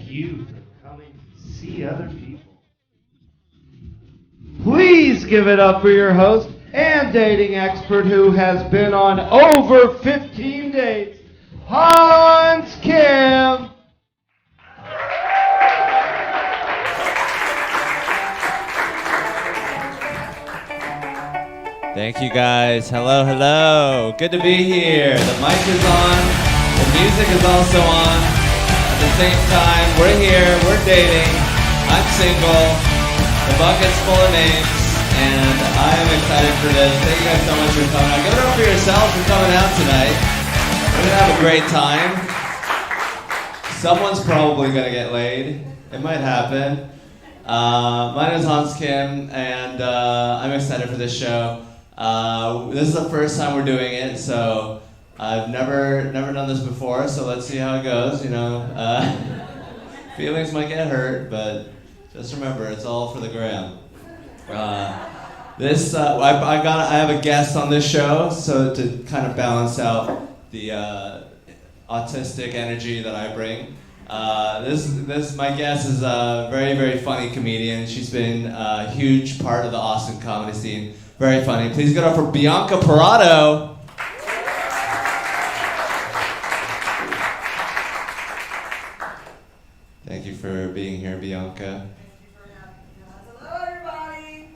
you for coming to see other people. Please give it up for your host and dating expert who has been on over 15 dates, Hans Kim. Thank you guys. Hello, hello. Good to be here. The mic is on. The music is also on. At the same time, we're here. We're dating. I'm single. The bucket's full of names. And I am excited for this. Thank you guys so much for coming out. Give it up for yourselves for coming out tonight. We're going to have a great time. Someone's probably going to get laid. It might happen. My name is Hans Kim, and I'm excited for this show. This is the first time we're doing it, so I've never done this before, so let's see how it goes, you know. Feelings might get hurt, but just remember, it's all for the gram. I have a guest on this show, so to kind of balance out the autistic energy that I bring. My guest is a very, very funny comedian. She's been a huge part of the Austin comedy scene. Very funny. Please give it up for Bianca Parado. Thank you for being here, Bianca. Hello, everybody.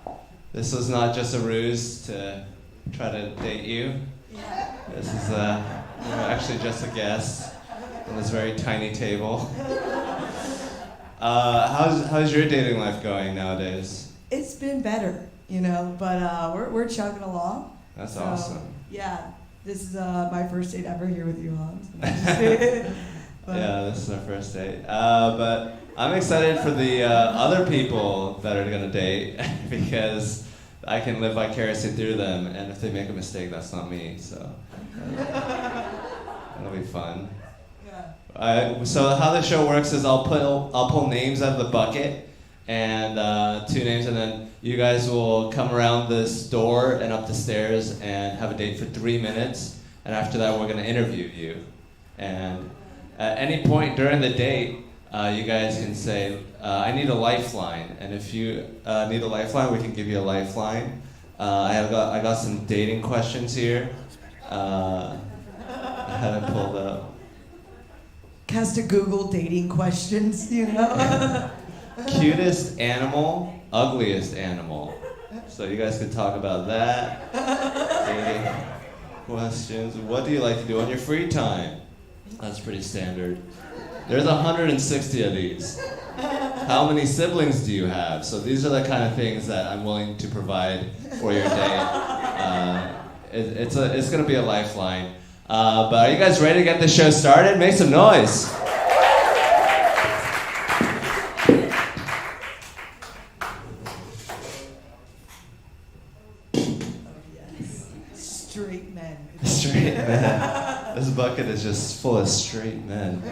Hello. This was not just a ruse to try to date you. Yeah. This is actually just a guest on this very tiny table. How's your dating life going nowadays? It's been better, you know, but we're chugging along. That's awesome. Yeah, this is my first date ever here with you, Hans. Yeah, this is our first date. But I'm excited for the other people that are gonna date because I can live vicariously through them, and if they make a mistake, that's not me. So that'll be fun. Yeah. So how the show works is I'll pull names out of the bucket. And 2 names, and then you guys will come around this door and up the stairs and have a date for 3 minutes. And after that, we're gonna interview you. And at any point during the date, you guys can say, "I need a lifeline." And if you need a lifeline, we can give you a lifeline. I got some dating questions here. I had it pulled up. Has to Google dating questions, you know. Cutest animal, ugliest animal. So you guys could talk about that. Dating questions. What do you like to do on your free time? That's pretty standard. There's 160 of these. How many siblings do you have? So these are the kind of things that I'm willing to provide for your date. It's gonna be a lifeline. But are you guys ready to get this show started? Make some noise. Straight men. Straight men. This bucket is just full of straight men.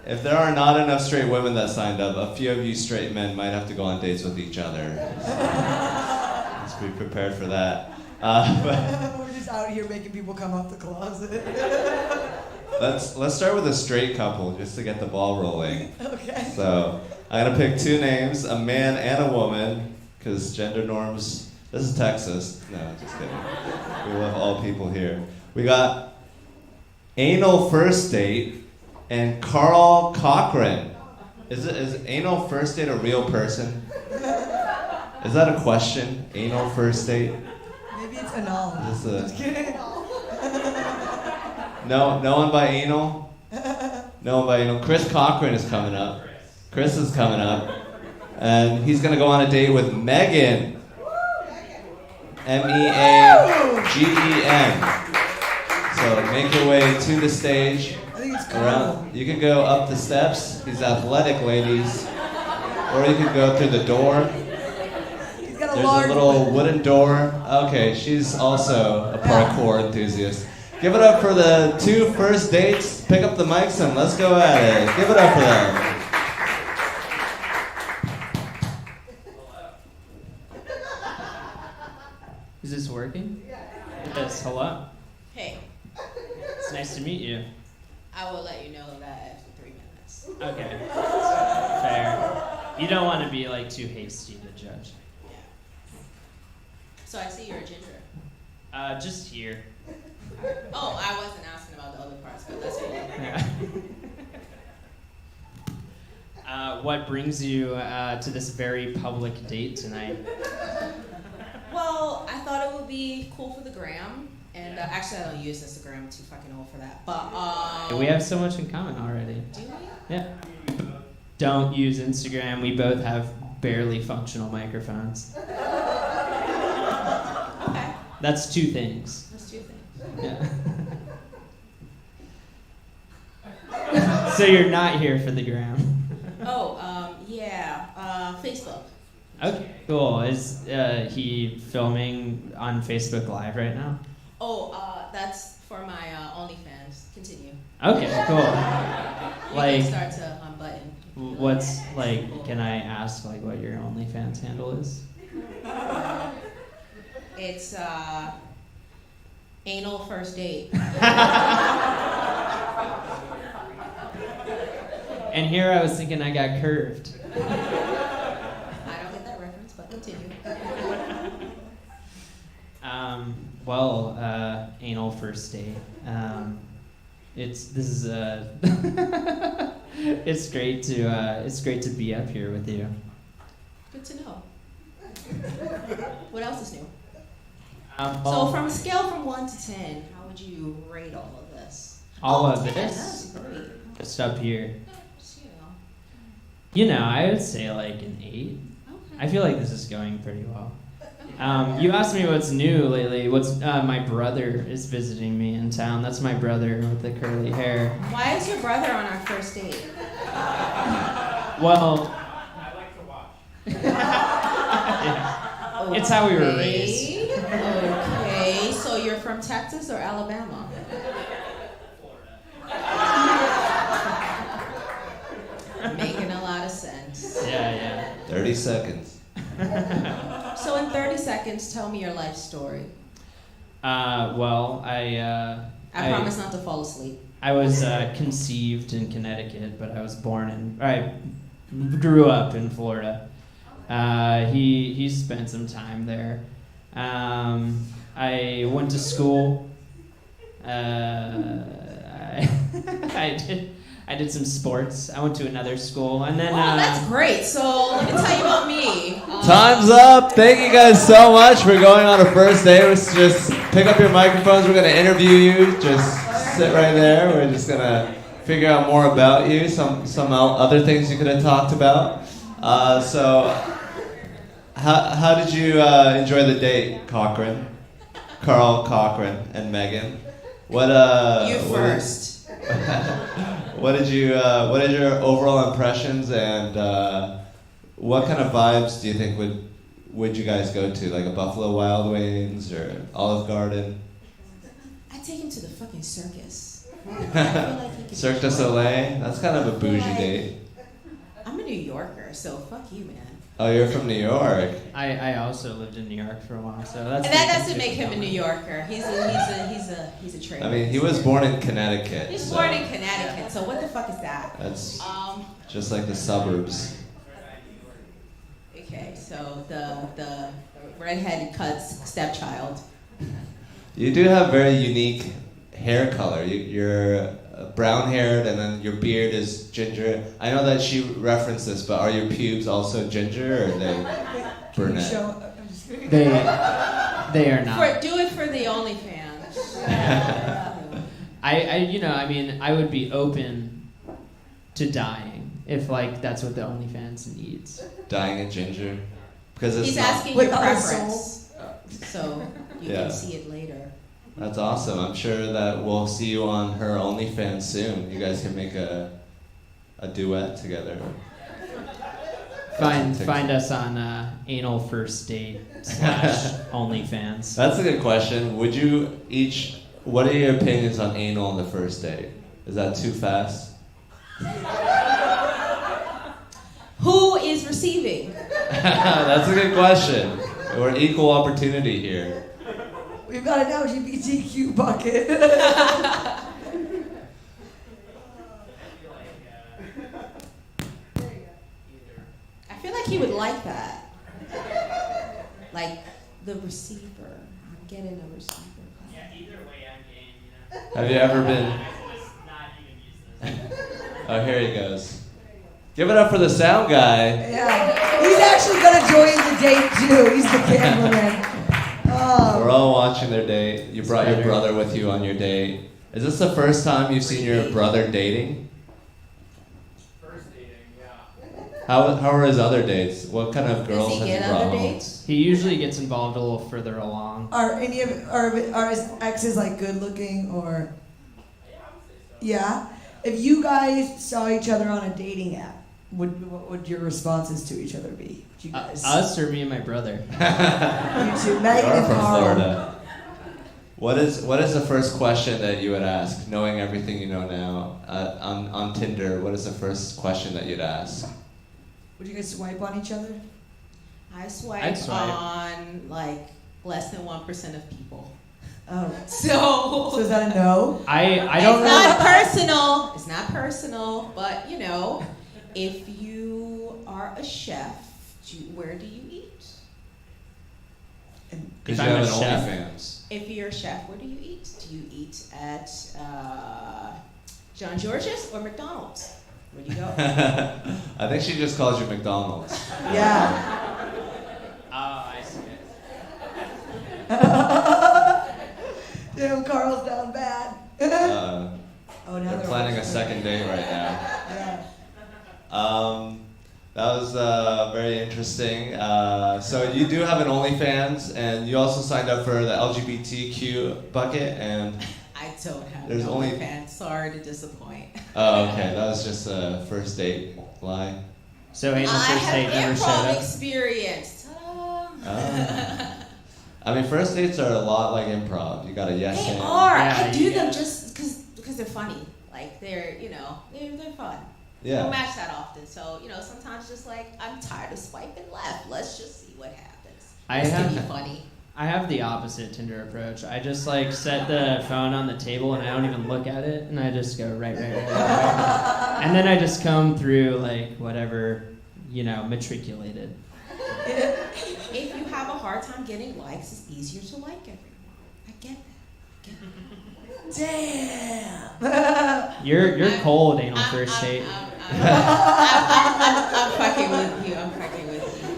If there are not enough straight women that signed up, a few of you straight men might have to go on dates with each other. So, let's be prepared for that. We're just out here making people come out the closet. Let's start with a straight couple just to get the ball rolling. Okay. So I'm gonna pick 2 names, a man and a woman, because gender norms. This is Texas. No, just kidding. We love all people here. We got Anal First Date and Carl Cochran. Is Anal First Date a real person? Is that a question? Anal First Date? Maybe it's anal. Just kidding. No one by anal? No one by anal. Chris Cochran is coming up. Chris is coming up. And he's going to go on a date with Megan. Meagen. So make your way to the stage. I think it's cool. Around. You can go up the steps. He's athletic, ladies. Or you can go through the door. He's got There's a little wooden door. Okay, she's also a parkour enthusiast. Give it up for the 2 first dates. Pick up the mics and let's go at it. Give it up for them. Is this working? Yes. Hello. Hey. It's nice to meet you. I will let you know that after 3 minutes. Okay. Fair. You don't want to be like too hasty to judge. Yeah. So I see you're a ginger. Just here. Oh, I wasn't asking about the other parts, but that's cool. Yeah. What brings you to this very public date tonight? Well, I thought it would be cool for the gram. And actually, I don't use Instagram. I'm too fucking old for that. But We have so much in common already. do we? Yeah. Don't use Instagram. We both have barely functional microphones. Okay. That's 2 things. That's 2 things. Yeah. So you're not here for the gram. Oh, yeah. Facebook. Okay, cool. Is he filming on Facebook Live right now? Oh, that's for my OnlyFans. Continue. Okay, cool. You Like, can start to unbutton. what's like? Can I ask like what your OnlyFans handle is? It's anal first date. And here I was thinking I got curved. I don't get that reference, but continue. Well, anal first date. It's great to be up here with you. Good to know. What else is new? So Well, from a scale from 1 to 10, how would you rate all of this? all of 10, this, That's great. just up here. Just, I would say like an 8. Okay. I feel like this is going pretty well. You asked me what's new lately. My brother is visiting me in town. That's my brother with the curly hair. Why is your brother on our first date? Well, I like to watch. yeah. It's how we were raised. Okay, so you're from Texas or Alabama? Making a lot of sense. Yeah. 30 seconds. So in 30 seconds, tell me your life story. Well, I promise not to fall asleep. I was conceived in Connecticut, but I grew up in Florida. He spent some time there. I went to school. I did some sports. I went to another school, and then. Oh, that's great. So let me tell you about me. Time's up. Thank you guys so much for going on a first date. Let's just pick up your microphones. We're going to interview you. Just sit right there. We're just going to figure out more about you, some other things you could have talked about. So how did you enjoy the date, Carl Cochran, and Megan? You first. What did your overall impressions, and what kind of vibes do you think would you guys go to, like a Buffalo Wild Wings or Olive Garden? I'd take him to the fucking circus. I feel like he could Cirque du Soleil? That's kind of a bougie date. I'm a New Yorker, so fuck you, man. Oh, you're from New York. I also lived in New York for a while, so that's. And that doesn't make him a New Yorker. He's a traitor. I mean, he was born in Connecticut. He's so born in Connecticut, so what the fuck is that? That's just like the suburbs. Okay, so the redheaded cuts stepchild. You do have very unique hair color. You're brown-haired, and then your beard is ginger. I know that she referenced this, but are your pubes also ginger, or are they brunette? They are not. Do it for the OnlyFans. I would be open to dying if like that's what the OnlyFans needs. Dyeing it ginger, because it's He's not- asking With your our preference, so you Yeah. can see it later. That's awesome. I'm sure that we'll see you on her OnlyFans soon. You guys can make a duet together. Find us on Anal First Date / OnlyFans. That's a good question. What are your opinions on anal on the first date? Is that too fast? Who is receiving? That's a good question. We're equal opportunity here. We've got an LGBTQ bucket. he would like that. Like the receiver. I'm getting a receiver. Yeah, either way, I'm game, you know. Have you ever been? Not even use this. Oh, here he goes. Give it up for the sound guy. Yeah, he's actually gonna join the date too. He's the cameraman. We're all watching their date. You brought your brother with you on your date. Is this the first time you've seen your brother dating? First dating, yeah. How are his other dates? What kind of girls Does he has get he brought other home? dates? He usually gets involved a little further along. Are his exes like good looking or? Yeah. If you guys saw each other on a dating app, what would your responses to each other be? Would you guys? Us or me and my brother? You two, Megan You're and from Carl. Florida. What is the first question that you would ask, knowing everything you know now on Tinder? What is the first question that you'd ask? Would you guys swipe on each other? I'd swipe swipe. on like less than 1% of people. Oh, So is that a no? I don't it's know. not personal. It's not personal, but you know, if you are a chef, where do you eat? Because If you I'm have a an chef? OnlyFans. If you're a chef, where do you eat? Do you eat at John George's or McDonald's? Where do you go? I think she just calls you McDonald's. Yeah. Oh, I see. Damn, Carl's down bad. Oh, now They're planning a second date right now. Yeah. That was very interesting. So you do have an OnlyFans, and you also signed up for the LGBTQ bucket, and I don't have There's no only- OnlyFans. Sorry to disappoint. oh, okay, that was just a first date lie. So Angel's I first date never have showed improv up. experience. Ta-da. I mean, first dates are a lot like improv. You got a yes They and. are. Yeah, I do you them get it. just because they're funny. Like they're they're fun. Yeah. Don't match that often. So sometimes just like I'm tired of swiping left. Let's just see what happens. I This can have- be funny. I have the opposite Tinder approach. I just like set the phone on the table and I don't even look at it, and I just go right. And then I just come through like whatever, matriculated. If you have a hard time getting likes, it's easier to like everyone. I get that. Damn. You're cold, anal first date. I'm fucking with you. I'm fucking with you.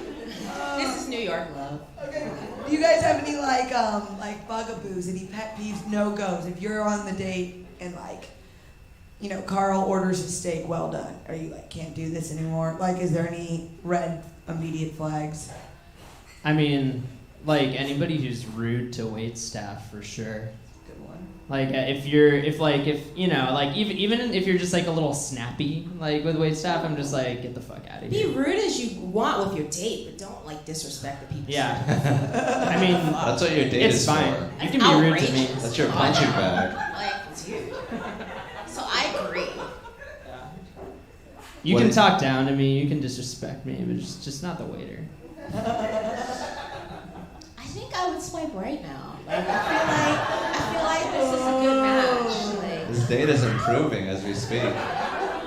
This is New York love. Okay. Do you guys have any like bugaboos, any pet peeves, no goes? If you're on the date and Carl orders a steak well done, are you like can't do this anymore? Like, is there any red immediate flags? I mean, like anybody who's rude to wait staff for sure. Good one. Like if even if you're just like a little snappy like with wait staff, I'm just like get the fuck out of Be here. rude as you want with your date, but don't like disrespect the people. Yeah. I mean, That's what your date it's is fine. for. You can be rude to me. Outrageous. That's your punching bag. Like, dude. So I agree. You What can is- talk down to me, you can disrespect me, but just not the waiter. I think I would swipe right now. Like I feel like this is a good match. Like, This date is improving as we speak. I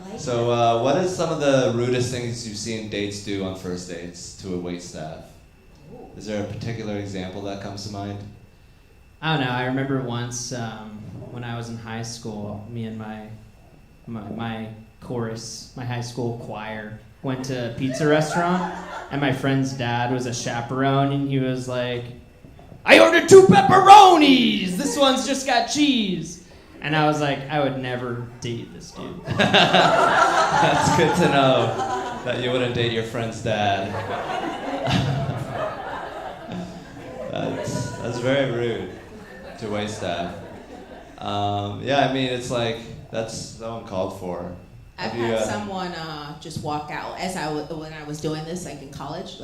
like So, what is some of the rudest things you've seen dates do on first dates to a waitstaff? Is there a particular example that comes to mind? I don't know. I remember once when I was in high school, me and my chorus, my high school choir, went to a pizza restaurant, and my friend's dad was a chaperone, and he was like, "I ordered 2 pepperonis. This one's just got cheese." And I was like, I would never date this dude. That's good to know that you wouldn't date your friend's dad. That's very rude to waitstaff. Yeah, I mean, it's like, that's so uncalled for. I've Have you, had someone just walk out when I was doing this, like in college,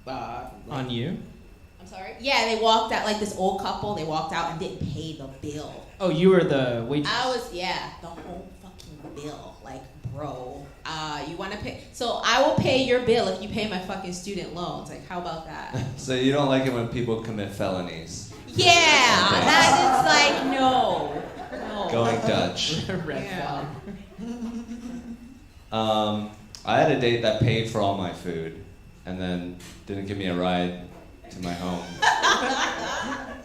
On you? I'm sorry. Yeah, they walked out like this old couple. They walked out and didn't pay the bill. Oh, you were the waitress. I was the whole fucking bill. Like, bro, you want to pay? So I will pay your bill if you pay my fucking student loans. Like, how about that? So you don't like it when people commit felonies. Yeah, that is like no. Going Dutch. Red Yeah. flag. I had a date that paid for all my food and then didn't give me a ride to my home.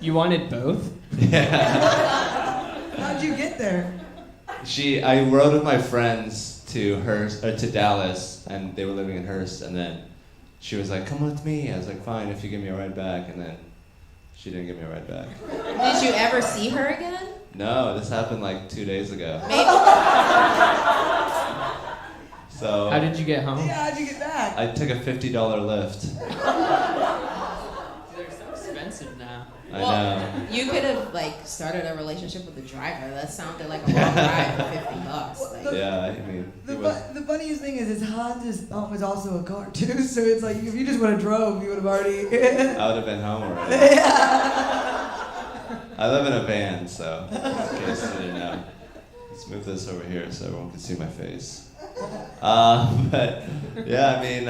You wanted both? Yeah. How'd you get there? I rode with my friends to Dallas, and they were living in Hearst, and then she was like, come with me. I was like, fine, if you give me a ride back, and then she didn't give me a ride back. Did you ever see her again? No, this happened like 2 days ago. Maybe. So How did you get home? Yeah, how'd you get back? I took a $50 Lyft. They're so expensive now. I know. You could have like started a relationship with the driver. That sounded like a long ride for $50. Like, Yeah, I mean, The funniest thing is Hans' home is also a car too, so it's like if you just would have drove, you would have already. I would have been home already. I live in a van, so in case you didn't know. Let's move this over here so everyone can see my face. But yeah, I mean,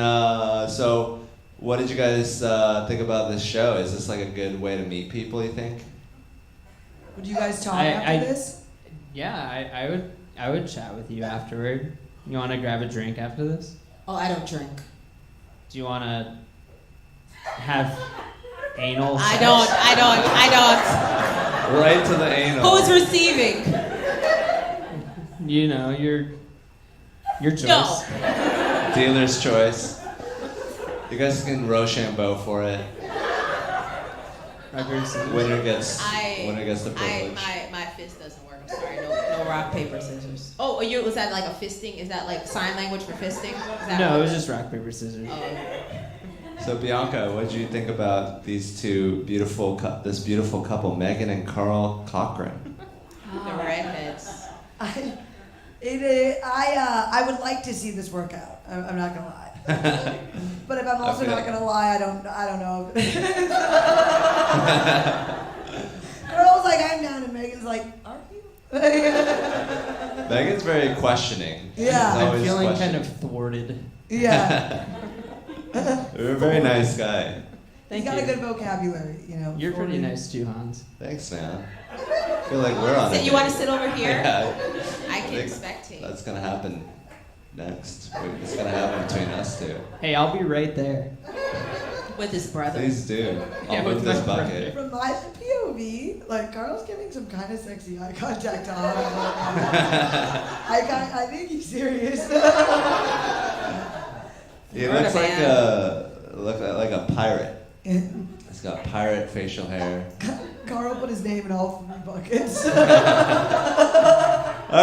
so what did you guys think about this show? Is this like a good way to meet people, you think? Would you guys talk after this? Yeah, I would chat with you afterward. You want to grab a drink after this? oh, I don't drink. Do you want to have anal I sex? don't. Right to the anal. Who's receiving? You know, your choice. No. Dealer's choice. You guys can Rochambeau for it. Winner gets the privilege. My fist doesn't work. I'm sorry. No rock, paper, scissors. Oh, was that like a fisting? Is that like sign language for fisting? No, it was just rock, paper, scissors. Oh, okay. So Bianca, what did you think about these two this beautiful couple, Megan and Carl Cochran? The redheads. I would like to see this work out. I'm not gonna lie. But if I'm also not gonna lie, I don't know. Girl's like, I'm down, and Megan's like, are you? Megan's very questioning. Yeah. She's I'm always feeling questioning. kind of thwarted. Yeah. You're a very nice guy. He's got a good vocabulary, you know. You're pretty forwarding. nice too, Hans. Thanks, man. I feel like we're on it. You want to sit over here? Yeah. I can think spectate. That's gonna happen next. It's gonna happen between us two. Hey, I'll be right there. With his brother. Please do. I'll Yeah, move with this my bucket. From my POV, like Carl's giving some kind of sexy eye contact to Hans. I think he's serious. He looks like a pirate. He's got pirate facial hair. Carl put his name in all 3 buckets. All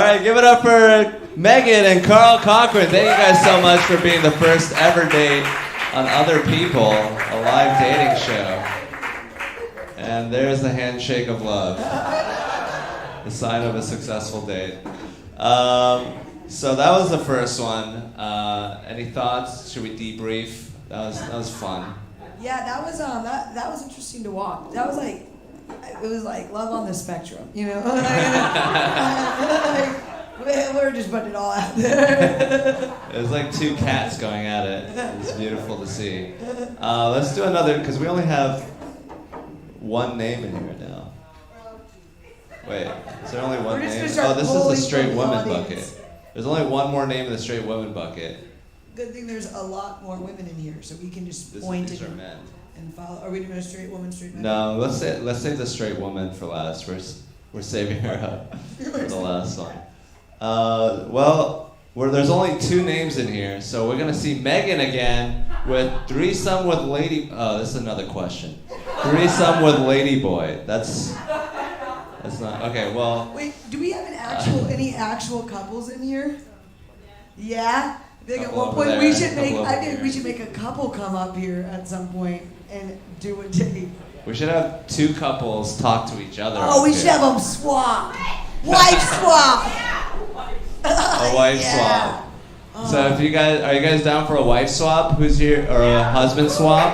right, give it up for Megan and Carl Cochran. Thank you guys so much for being the first ever date on Other People, a live dating show. And there's the handshake of love, the sign of a successful date. So that was the first one. Any thoughts? Should we debrief? That was fun. Yeah, that was interesting to watch. That was like, it was like love on the spectrum, you know. We're just putting it all out there. It was like 2 cats going at it. It was beautiful to see. Let's do another, because we only have 1 name in here now. Wait, is there only 1 We're just name? gonna start Oh, this is pulling the straight from the woman audience. bucket. There's only 1 more name in the straight woman bucket. Good thing there's a lot more women in here, so we can just These point are and men. follow. Are we doing a straight woman, straight man? No, let's save the straight woman for last. We're saving her up for the last one. There's only 2 names in here, so we're gonna see Megan again with threesome with lady. Oh, this is another question. Threesome with lady boy. That's not okay. Well, Wait, do we have any actual couples in here? Yeah. I think at Couple one over point there, we should couple make. over I think we here. should make a couple come up here at some point and do a date. we should have 2 couples talk to each other. Oh, up we here. should have them swap. Wife swap. A wife swap. So if are you guys down for a wife swap? Who's here? Or a husband swap?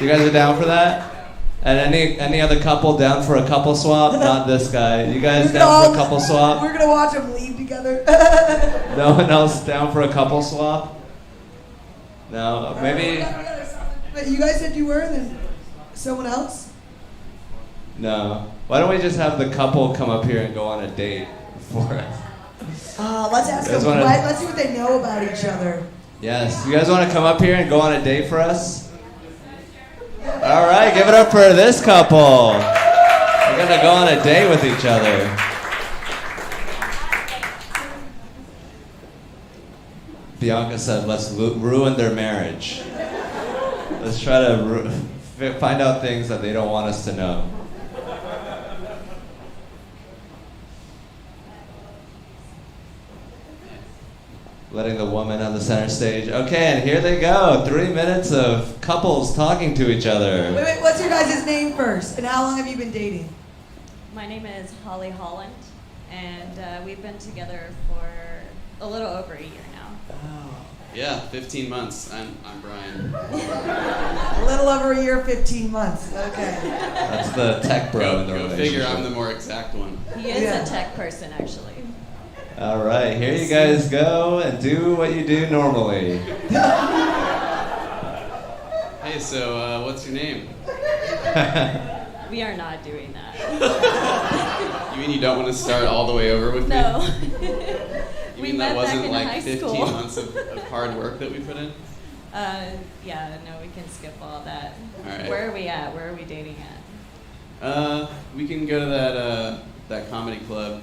You guys are down for that? And any other couple down for a couple swap? Not this guy. You guys down for a couple swap? We're gonna watch them leave together. No one else down for a couple swap? No, maybe. But you guys said you were, then someone else? No. Why don't we just have the couple come up here and go on a date for us? Let's ask them. Let's see what they know about each other. Yes. You guys want to come up here and go on a date for us? All right, give it up for this couple. We're going to go on a date with each other. Bianca said, let's ruin their marriage. Let's try to find out things that they don't want us to know. Letting the woman on the center stage. Okay, and here they go. 3 minutes of couples talking to each other. Wait, what's your guys' name first? And how long have you been dating? My name is Holly Holland, and we've been together for a little over a year now. Yeah, 15 months. I'm Brian. A little over a year, 15 months. Okay. That's the tech bro in the Go relationship. figure, I'm the more exact one. He is a tech person, actually. All right, here you guys go and do what you do normally. Hey, so what's your name? We are not doing that. You mean you don't want to start all the way over with me? No. You We mean met that wasn't back in like high 15 school. months of hard work that we put in? Yeah, no, we can skip all that. All right. Where are we at? Where are we dating at? We can go to that comedy club.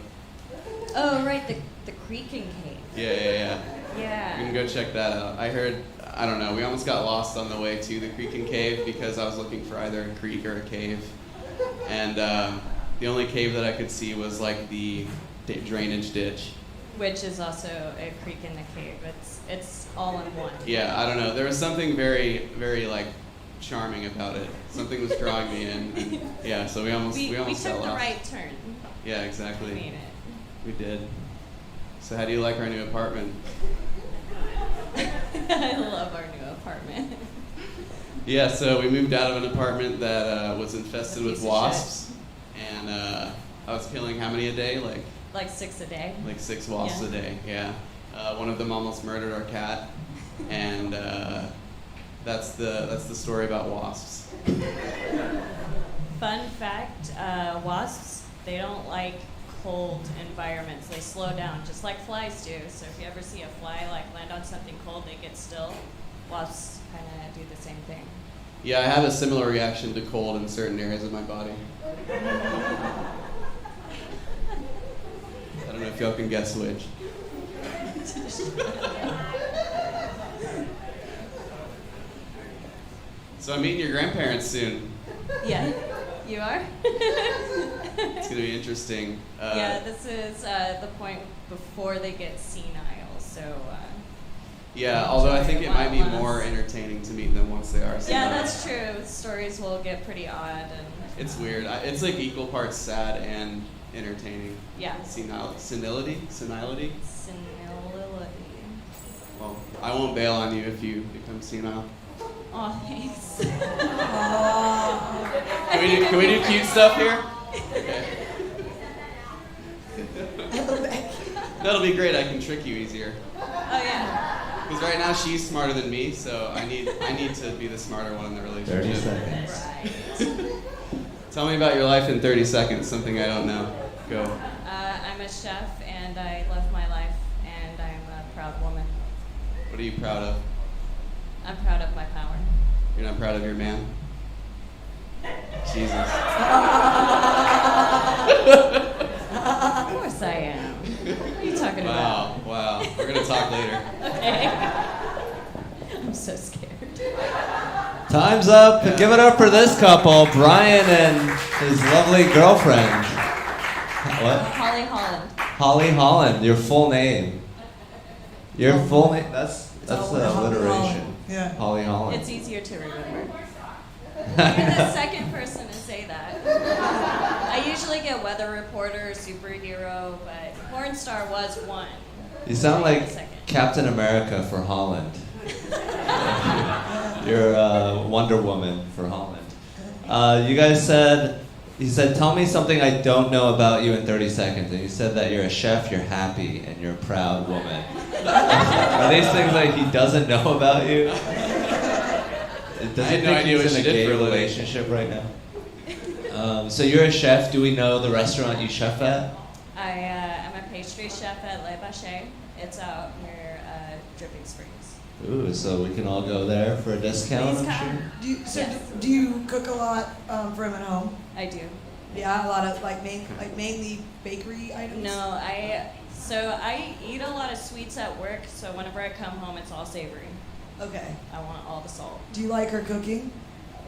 Oh, right, the Creek and Cave. Yeah. We Yeah. can go check that out. I don't know, we almost got lost on the way to the Creek and Cave because I was looking for either a creek or a cave. And the only cave that I could see was like the drainage ditch. Which is also a creek and a cave. It's all in one. Yeah, I don't know. There was something very, very like charming about it. Something was drawing me in. And, yeah, so we almost We got took the lost. right turn. Yeah, exactly. I mean it. We did. So how do you like our new apartment? I love our new apartment. Yeah, so we moved out of an apartment that was infested with Piece of wasps, and I was killing how many a day? Like 6 a day. Like 6 wasps Yeah. a day. Yeah. One of them almost murdered our cat, and that's the story about wasps. Fun fact, wasps, they don't like cold environments. They slow down, just like flies do. So if you ever see a fly like land on something cold, they get still. Wasps kind of do the same thing. Yeah, I have a similar reaction to cold in certain areas of my body. I don't know if y'all can guess which. So I'm meeting your grandparents soon. Yeah, you are? It's gonna be interesting. Yeah, this is the point before they get senile, so... Yeah, although I think it might be Last. more entertaining to meet them once they are senile. Yeah, that's true. Stories will get pretty odd and... It's weird. It's like equal parts sad and entertaining. Yeah. Senility? Senility. Well, I won't bail on you if you become senile. Oh, thanks. Can we do cute stuff here? Okay. That'll be great. I can trick you easier. Oh, yeah. Because right now she's smarter than me, so I need to be the smarter one in the relationship. 30 seconds. Right. Tell me about your life in 30 seconds, something I don't know. Go. I'm a chef, and I love my life, and I'm a proud woman. What are you proud of? I'm proud of my power. You're not proud of your man? Jesus. Of course I am. What are you talking about? Wow. We're going to talk later. Okay. I'm so scared. Time's up. Give it up for this couple, Brian and his lovely girlfriend. What? Holly Holland. Holly Holland. Your full name. Your full name. That's the Holly Holland. alliteration. Yeah. Holly Holland. It's easier to remember. You're the second person to say that. I usually get weather reporter, superhero, but porn star was one. You sound like Second. Captain America for Holland. You're Wonder Woman for Holland. You guys said, he said, tell me something I don't know about you in 30 seconds. And you said that you're a chef, you're happy, and you're a proud woman. Are these things that he doesn't know about you? Does I he had no think idea he's what in she a did gay for a living. relationship right now? So you're a chef. Do we know the restaurant you chef at? I'm a pastry chef at Le Bache. It's out near Dripping Springs. Ooh, so we can all go there for a discount, Please I'm come. sure. Yes. Do you cook a lot for him at home? I do. Yeah, a lot of mainly bakery items. No, I eat a lot of sweets at work, so whenever I come home, it's all savory. Okay. I want all the salt. Do you like her cooking?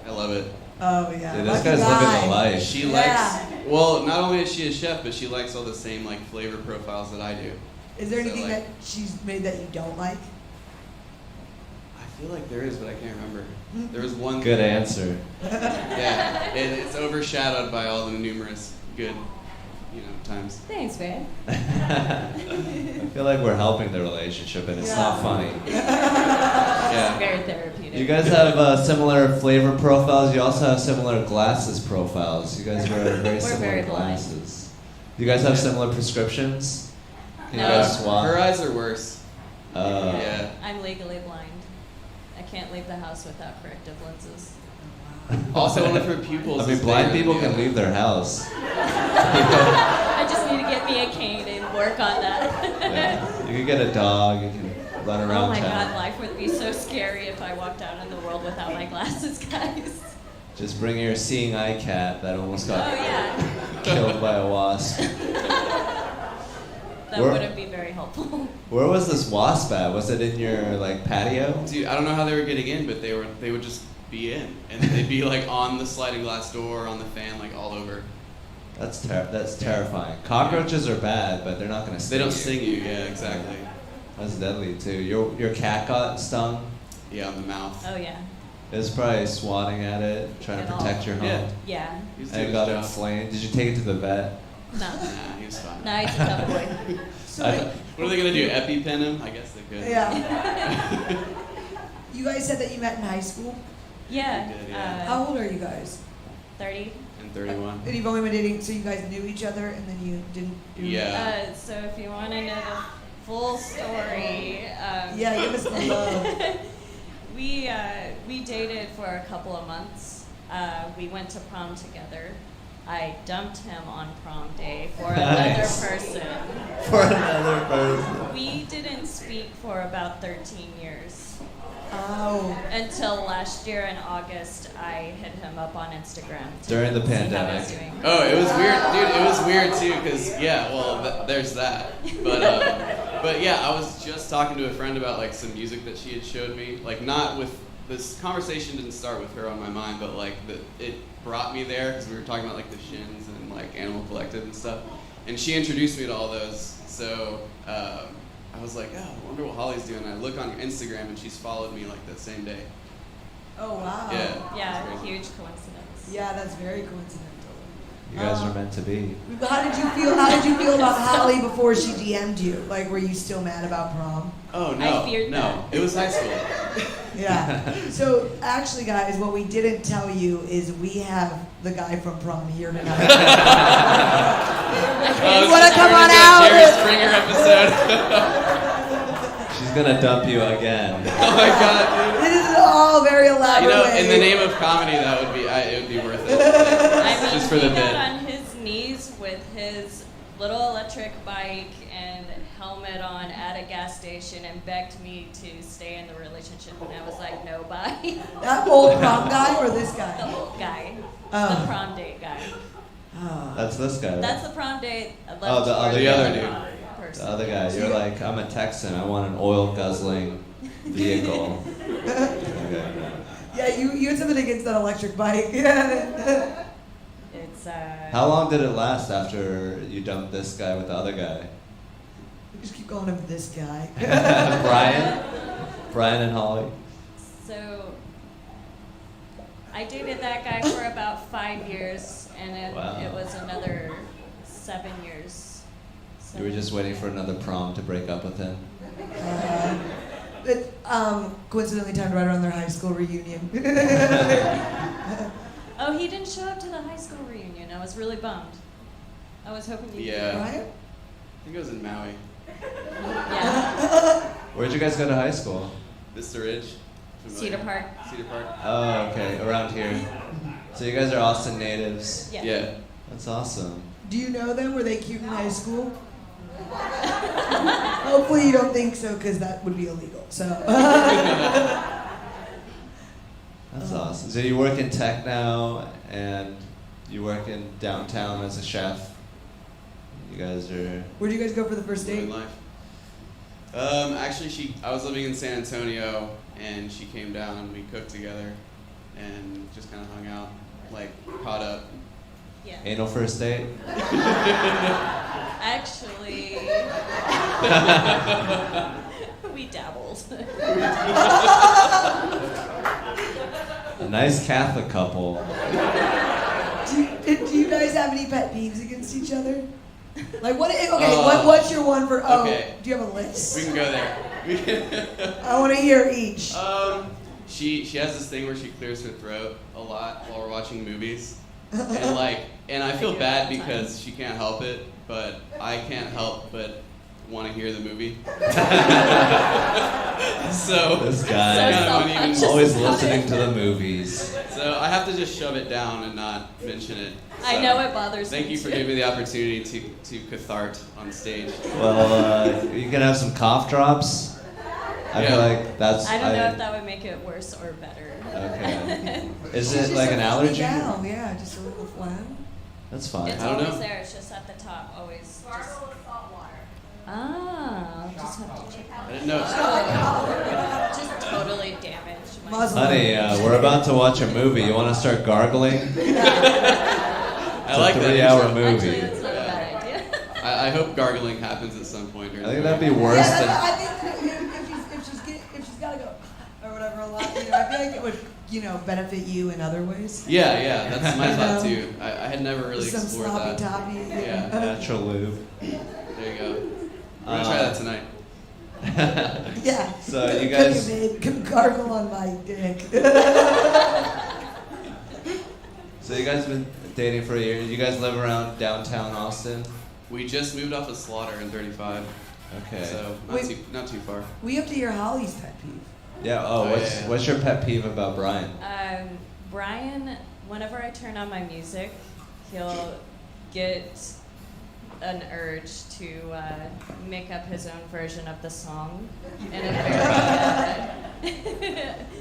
I love it. Oh yeah. Dude, this Lucky guy's guy. living the life. She Yeah. likes, well, not only is she a chef, but she likes all the same like flavor profiles that I do. Is there So, anything like- that she's made that you don't like? I feel like there is, but I can't remember. There was one. Good answer. Yeah, it's overshadowed by all the numerous good, times. Thanks, man. I feel like we're helping the relationship, and it's Yeah. not funny. Yeah. Very therapeutic. You guys have similar flavor profiles. You also have similar glasses profiles. You guys wear very We're similar very blind. glasses. Do you guys have similar prescriptions? Can No. you guys swap? Her eyes are worse. Uh, Yeah. I'm legally blind. I can't leave the house without corrective lenses. Also, one of her pupils. I mean, is blind bigger people than can the leave their house. I just need to get me a cane and work on that. Yeah. You can get a dog. You can run around Oh my town. god, life would be so scary if I walked out in the world without my glasses, guys. Just bring your seeing eye cat that almost Oh got yeah, killed by a wasp. that Where- wouldn't be very helpful. Where was this wasp at? Was it in your patio? Dude, I don't know how they were getting in, but they would just be in, and they'd be like on the sliding glass door, on the fan, like all over. That's terrifying. Cockroaches are bad, but they're not gonna sting They don't you. sting you. Yeah, exactly. That's deadly too. Your cat got stung. Yeah, on the mouth. Oh yeah, It was probably swatting at it, trying to At all. protect your home. Yeah. yeah. He was And doing it got his job. inflamed. Did you take it to the vet? No, Nah, he was fine. no, he's a tough boy. So What are they gonna do? EpiPen him? I guess they could. yeah. You guys said that you met in high school. Yeah. We did, yeah. How old are you guys? 30. And 31. And you've only been dating, so you guys knew each other, and then you didn't. Do Yeah. So if you want to know the full story, Yeah, give us the love. we dated for a couple of months. We went to prom together. I dumped him on prom day for another Nice. person. For another person. We didn't speak for about 13 years. Oh. Until last year in August, I hit him up on Instagram. to During the see how he's pandemic. doing. Oh, it was weird, dude. It was weird too, cause yeah, well, there's that. But yeah, I was just talking to a friend about like some music that she had showed me. Like, not with this conversation didn't start with her on my mind, but like it brought me there because we were talking about like the Shins and like Animal Collective and stuff, and she introduced me to all those. So I was like, oh, I wonder what Holly's doing. I look on Instagram and she's followed me like the same day. Oh wow. Yeah. Yeah, It's crazy. huge coincidence. Yeah, that's very coincidental. You guys are meant to be. How did you feel? How did you feel about Holly before she DM'd you? Like, were you still mad about prom? Oh no, I feared no, that. it was high school. Yeah. So actually, guys, what we didn't tell you is we have the guy from prom here tonight. Oh, You wanna this come turned on into a out? Jerry Springer episode. She's gonna dump you again. Oh my god, dude. This is all very elaborate. You know, ways. in the name of comedy, that would be it would be worth it. I mean, Just for he the got bit. on his knees with his little electric bike and helmet on at a gas station and begged me to stay in the relationship, and I was like, no, bye. That old prom guy or this The guy? old guy, Oh. the prom date guy. Oh. That's this guy. Right? That's the prom date. I left Oh, the for other The other prom dude. person. The other guy. You're like, I'm a Texan. I want an oil guzzling vehicle. Okay. Yeah, you had something against that electric bike. Yeah. It's How long did it last after you dumped this guy with the other guy? Just keep calling him this guy. Brian and Holly. So I dated that guy for about 5 years, and Wow. it was another 7 years. You were just waiting for another prom to break up with him. It coincidentally timed right around their high school reunion. Oh, he didn't show up to the high school reunion. I was really bummed. I was hoping you Yeah. Right? I think it was in Maui. Yeah. Where'd you guys go to high school? Vista Ridge. Familiar? Cedar Park. Cedar Park. Oh, okay, around here. So you guys are Austin natives. Yeah. Yeah. That's awesome. Do you know them? Were they cute in high school? Hopefully you don't think so, because that would be illegal. So. That's awesome. So you work in tech now, and you work in downtown as a chef. You guys are. Where'd you guys go for the first date? Living life. Actually, I was living in San Antonio, and she came down, and we cooked together, and just kind of hung out, like caught up. Yeah. Anal first date? Actually, we dabbled. A nice Catholic couple. Do you guys have any pet peeves against each other? Like what? Okay, what's your one for? Oh, Okay. do you have a list? We can go there. I want to hear each. She has this thing where she clears her throat a lot while we're watching movies, and I feel bad because she can't help it, but I can't help but want to hear the movie. So This guy self-conscious always about listening it. to the movies. So I have to just shove it down and not mention it. I So know it bothers me. Thank you for too. giving me the opportunity to cathart on stage. Well, you can have some cough drops. I feel Yeah. like that's. I don't know if that would make it worse or better. Okay. Is She's it just like an a allergy? gal, yeah, just a little phlegm. That's fine. It's I don't always know. there. It's just at the top. Always. Just... Ah, I'll just have to check. I didn't know. Just totally damaged. My Muslim. Honey, we're about to watch a movie. You want to start gargling? I It's like a that. 3-hour intro. movie. Actually, that's not a bad idea. I hope gargling happens at some point. I think that'd be worse Yeah, than. I think that if she's got to go or whatever a lot, I feel like it would benefit you in other ways. Yeah, that's my thought too. I had never really Some explored sloppy that. toppy. Yeah. Natural lube. There you go. We're gonna try that tonight. Yeah. So you Cook guys- it, babe. Come gargle on my dick. So you guys have been dating for a year. You guys live around downtown Austin? We just moved off of Slaughter in 35, Okay. so Wait. not too far. We have to hear Holly's pet peeve. Yeah. Oh, yeah. What's your pet peeve about Brian? Brian, whenever I turn on my music, he'll get an urge to make up his own version of the song in a very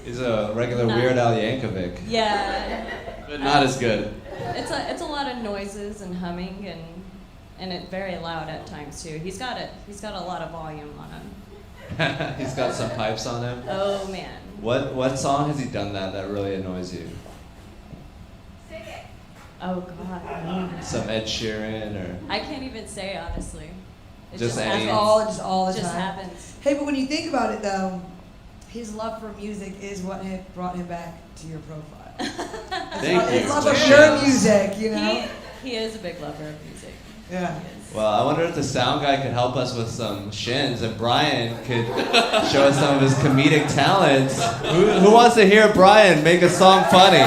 He's a regular Not- Weird Al Yankovic. yeah. But not as good. It's a lot of noises and humming and it very loud at times too. He's got a lot of volume on him. He's got some pipes on him. Oh man. What song has he done that really annoys you? Oh god. No. Some Ed Sheeran or I can't even say honestly. It Just just any- happens. all the It just time. happens. Hey, but when you think about it, though, his love for music is what brought him back to your profile. Thank His you. love of Cheers. your music, you know. He is a big lover of music. Yeah. He is. Well, I wonder if the sound guy could help us with some shins, and Brian could show us some of his comedic talents. Who wants to hear Brian make a song funny?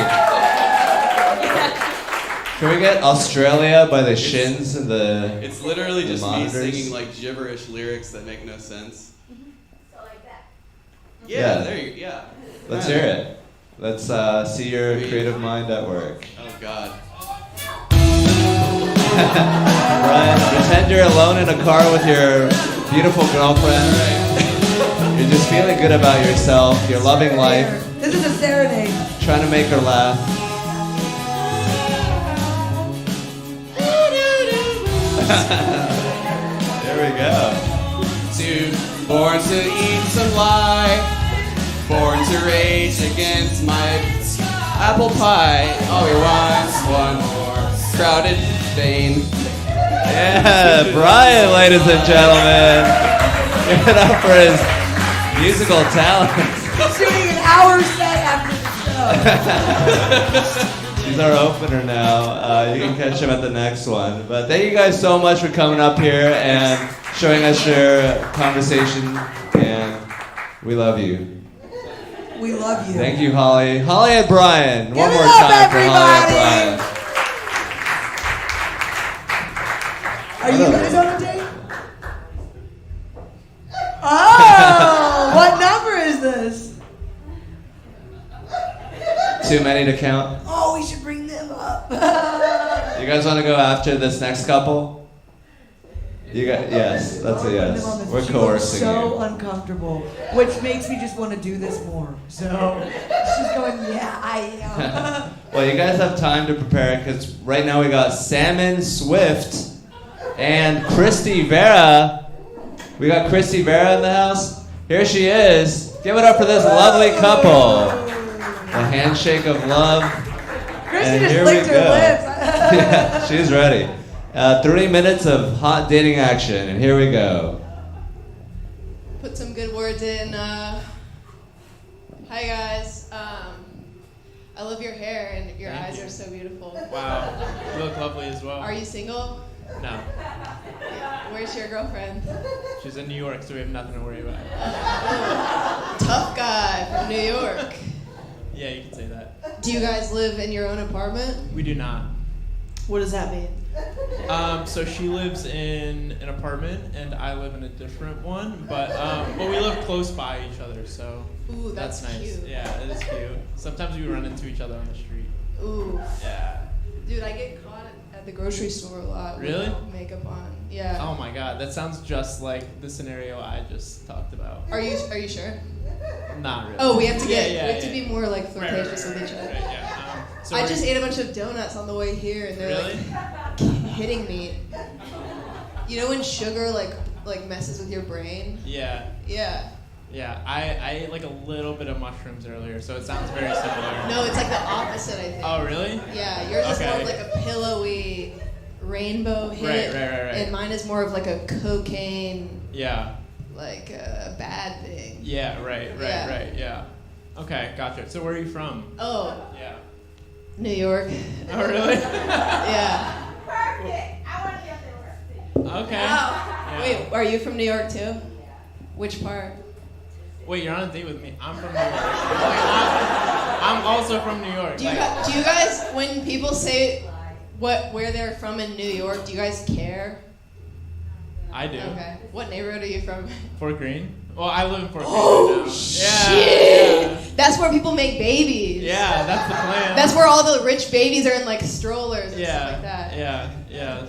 Can we get Australia by the Shins and the? It's literally The just monitors. me singing like gibberish lyrics that make no sense. So like that. Yeah, Yeah. there you go. Yeah. Let's hear it. Let's see your creative mind at work. Oh God. Brian, pretend you're alone in a car with your beautiful girlfriend. You're just feeling good about yourself. You're loving life. This is a serenade. Trying to make her laugh. There we go. Born to eat some lie, born to rage against my apple pie. All we want's one more crowded vein. Yeah, Brian, ladies and gentlemen. Give it up for his musical talents. Shooting an hour set after the show. He's our opener now. You can catch him at the next one. But thank you guys so much for coming up here and showing us your conversation. And we love you. We love you. Thank you, Holly. Holly and Brian. Give One it more up, time for Holly and everybody. Brian. Are you guys on a date? Oh, what number is this? Too many to count. Oh, we should bring them up. You guys want to go after this next couple? You got yes. That's a Putting yes. them on this- We're she looks coercing so you. uncomfortable, which makes me just want to do this more. So she's going, yeah, I am. Well, you guys have time to prepare because right now we got Salmon Swift and Christy Vera. We got Christy Vera in the house. Here she is. Give it up for this lovely couple. The handshake of love. Christy And just here licked we her go. lips. Yeah, she's ready. 30 minutes of hot dating action, and here we go. Put some good words in. Hi guys. I love your hair and your Thank eyes you. are so beautiful. Wow, you look lovely as well. Are you single? No, Where's your girlfriend? she's in New York, so we have nothing to worry about. Tough guy from New York. Yeah, you can say that. Do you guys live in your own apartment? We do not. What does that mean? So she lives in an apartment, and I live in a different one, but we live close by each other, so Ooh, that's nice. cute. Yeah, it is cute. Sometimes we run into each other on the street. Ooh. Yeah. Dude, I get caught at the grocery store a lot Really? with makeup on. Yeah. Oh my God, that sounds just like the scenario I just talked about. Are you sure? Not really. Oh, we have to get Yeah, we have to be more like Right, flirtatious right, with each right, other. right, yeah. So I are just you- ate a bunch of donuts on the way here, and they're Really? like hitting me. You know when sugar like messes with your brain? Yeah. Yeah. Yeah, I ate like a little bit of mushrooms earlier, so it sounds very similar. No, it's like the opposite, I think. Oh, really? Yeah, yours is more Okay. of like a pillowy rainbow hit, Right. and mine is more of like a cocaine, Yeah. like a bad thing. Yeah, right, Yeah. yeah. Okay, gotcha. So where are you from? Oh, Yeah. New York. Oh, really? Yeah. Okay. Yeah. Wait, are you from New York too? Which part? Wait, you're on a date with me. I'm from New York. I'm also from New York. Do you guys, when people say where they're from in New York, do you guys care? I do. Okay. What neighborhood are you from? Fort Greene? Well, I live in Fort Greene Oh, right now. shit! That's where people make babies. Yeah, that's the plan. That's where all the rich babies are in like strollers and stuff like that. Yeah.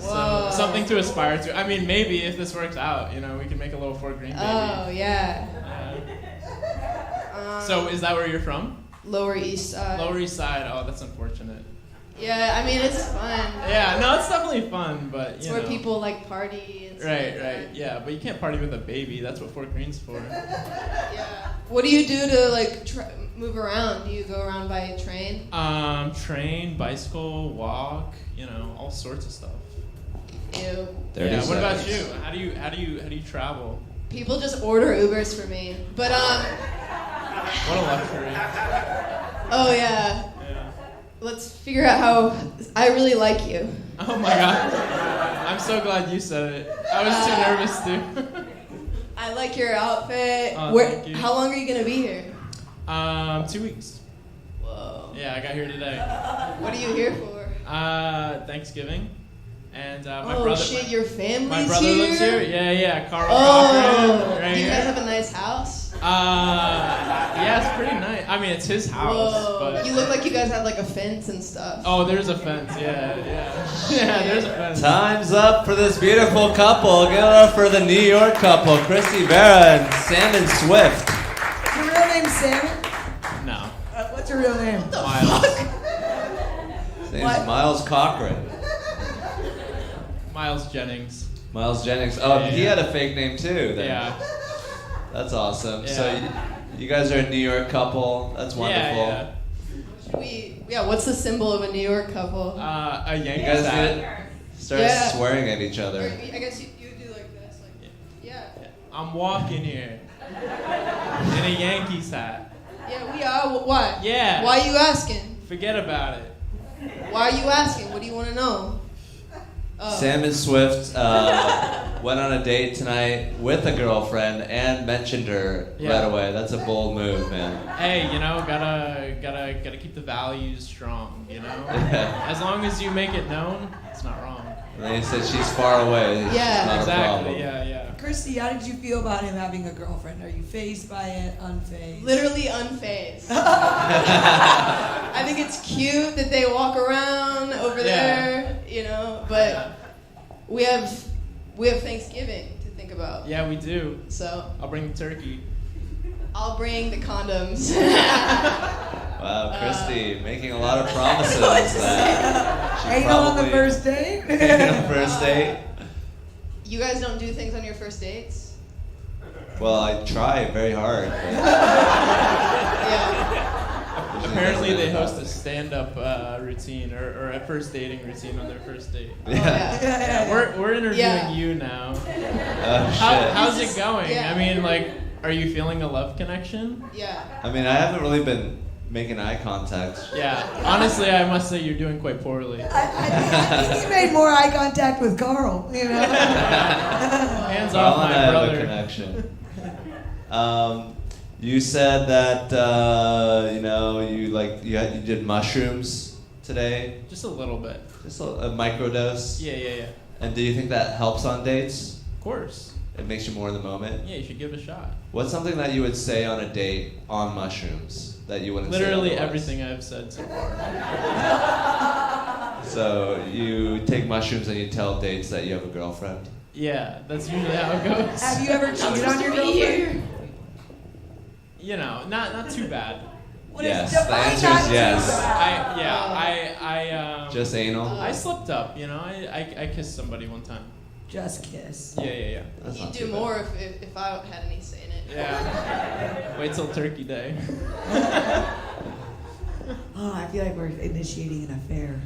Whoa. So something to aspire to. I mean, maybe if this works out, we can make a little Fort Greene baby. Oh yeah. So is that where you're from? Lower East Side. Lower East Side. Oh, that's unfortunate. Yeah, I mean it's fun. Yeah, no, it's definitely fun, but It's where people like party and stuff. Right. Yeah, but you can't party with a baby. That's what Fort Greene's for. Yeah. What do you do to like move around? Do you go around by train? Train, bicycle, walk, all sorts of stuff. Ew. 30 Yeah. What about seconds. you? How do you travel? People just order Ubers for me. But What a luxury. oh yeah. Yeah. Let's figure out how I really like you. Oh my God. I'm so glad you said it. I was too nervous too. I like your outfit. Oh, thank you. How long are you gonna be here? 2 weeks. Whoa. Yeah, I got here today. What are you here for? Thanksgiving. And my Oh brother. shit, your family's My brother here? lives here. Yeah. Carl Oh, Cochran, right do you here. guys have a nice house? Yeah, it's pretty nice. I mean, it's his house, Whoa. but. You look like you guys have like a fence and stuff. Oh, there's a fence. Yeah. Yeah, there's a fence. Time's up for this beautiful couple. Give it up for the New York couple, Christy Vera and Salmon Swift. Is your real name Salmon? No. What's your real name? Miles. His name's What? Miles Cochran. Miles Jennings. Miles Jennings. Oh, Yeah. he had a fake name too. Then. Yeah. That's awesome. Yeah. So you guys are a New York couple. That's wonderful. Yeah. What's the symbol of a New York couple? A You Yankees guys hat. need to start Yeah. swearing at each Or, other. I guess you do like this, like yeah. I'm walking here in a Yankees hat. Yeah, we are. Why? Yeah. Why are you asking? Forget about it. Why are you asking? What do you want to know? Oh. Salmon Swift went on a date tonight with a girlfriend and mentioned her Yeah. right away. That's a bold move, man. Hey, gotta keep the values strong. Yeah. As long as you make it known, it's not wrong. And then he said she's far away. It's Yeah. not a problem. Exactly. Yeah. Christy, how did you feel about him having a girlfriend? Are you fazed by it, unfazed? Literally unfazed. I think it's cute that they walk around over Yeah. there, but we have We have Thanksgiving to think about. Yeah, we do. So I'll bring the turkey. I'll bring the condoms. Wow, Christy making a lot of promises. That she Anal on the probably- first date? Anal on the first date. You guys don't do things on your first dates? Well, I try very hard. But Yeah. Apparently, they host a stand-up routine or a first dating routine on their first date. Yeah. Yeah. We're interviewing Yeah. you now. Oh shit. How's it going? Yeah. I mean, like, are you feeling a love connection? Yeah. I mean, I haven't really been making eye contact. Yeah. Honestly, I must say you're doing quite poorly. I think he made more eye contact with Carl, you know? Hands Carl off and my I have a brother. connection. You said that you did mushrooms today, Just a little bit. just a microdose. Yeah. And do you think that helps on dates? Of course. It makes you more in the moment. Yeah, you should give it a shot. What's something that you would say on a date on mushrooms that you wouldn't Literally say otherwise? everything I've said so far. So you take mushrooms and you tell dates that you have a girlfriend. Yeah, that's usually how it goes. Have you ever cheated on your girlfriend? You know, not too bad. Yes, define the answer not is too yes. I Just anal. I slipped up, you know. I kissed somebody one time. Just kiss. Yeah. That's You'd not do too bad. more if I had any say in it. Yeah. Wait till Turkey Day. Oh, I feel like we're initiating an affair.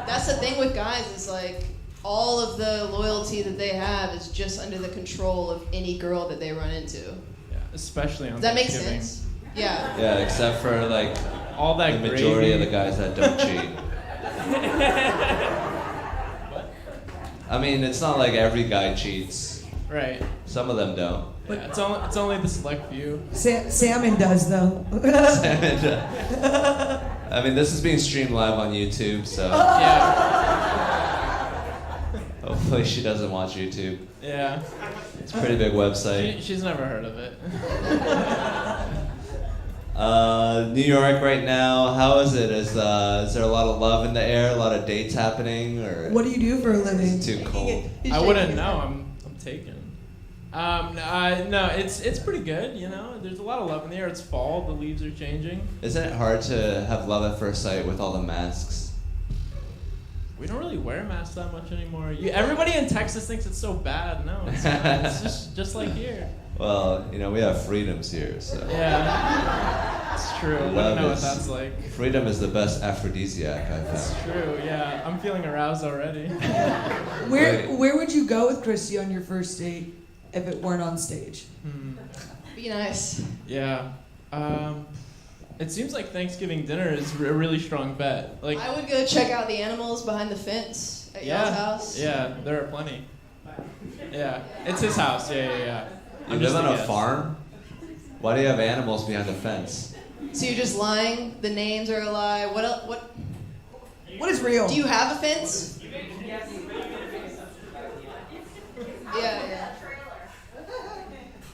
That's the thing with guys is like all of the loyalty that they have is just under the control of any girl that they run into. Yeah, especially on Does that make Thanksgiving. sense? Yeah. Yeah, except for like All that the majority gravy. of the guys that don't cheat. I mean, it's not like every guy cheats. Right. Some of them don't. Yeah, it's only the select few. Salmon does, though. And, I mean, this is being streamed live on YouTube, so Yeah. hopefully she doesn't watch YouTube. Yeah. It's a pretty big website. She's never heard of it. New York right now, how is it? Is there a lot of love in the air? A lot of dates happening, or What do you do for a living? it's too cold? I wouldn't know. I'm taken. No, it's pretty good. You know, there's a lot of love in the air. It's fall. The leaves are changing. Isn't it hard to have love at first sight with all the masks? We don't really wear masks that much anymore. Everybody in Texas thinks it's so bad. No, it's not. It's just like here. Well, you know, we have freedoms here, so Yeah, it's true. I Love wouldn't know what is- that's like. freedom is the best aphrodisiac I've It's found. true. Yeah, I'm feeling aroused already. Where would you go with Christy on your first date if it weren't on stage? Be nice. Yeah. It seems like Thanksgiving dinner is a really strong bet. Like, I would go check out the animals behind the fence at y'all's house. Yeah, there are plenty. Yeah, it's his house. Yeah. You I'm live just on a a guest. farm? Why do you have animals behind the fence? So you're just lying. The names are a lie. What else? What? What is real? Do you have a fence? Yeah.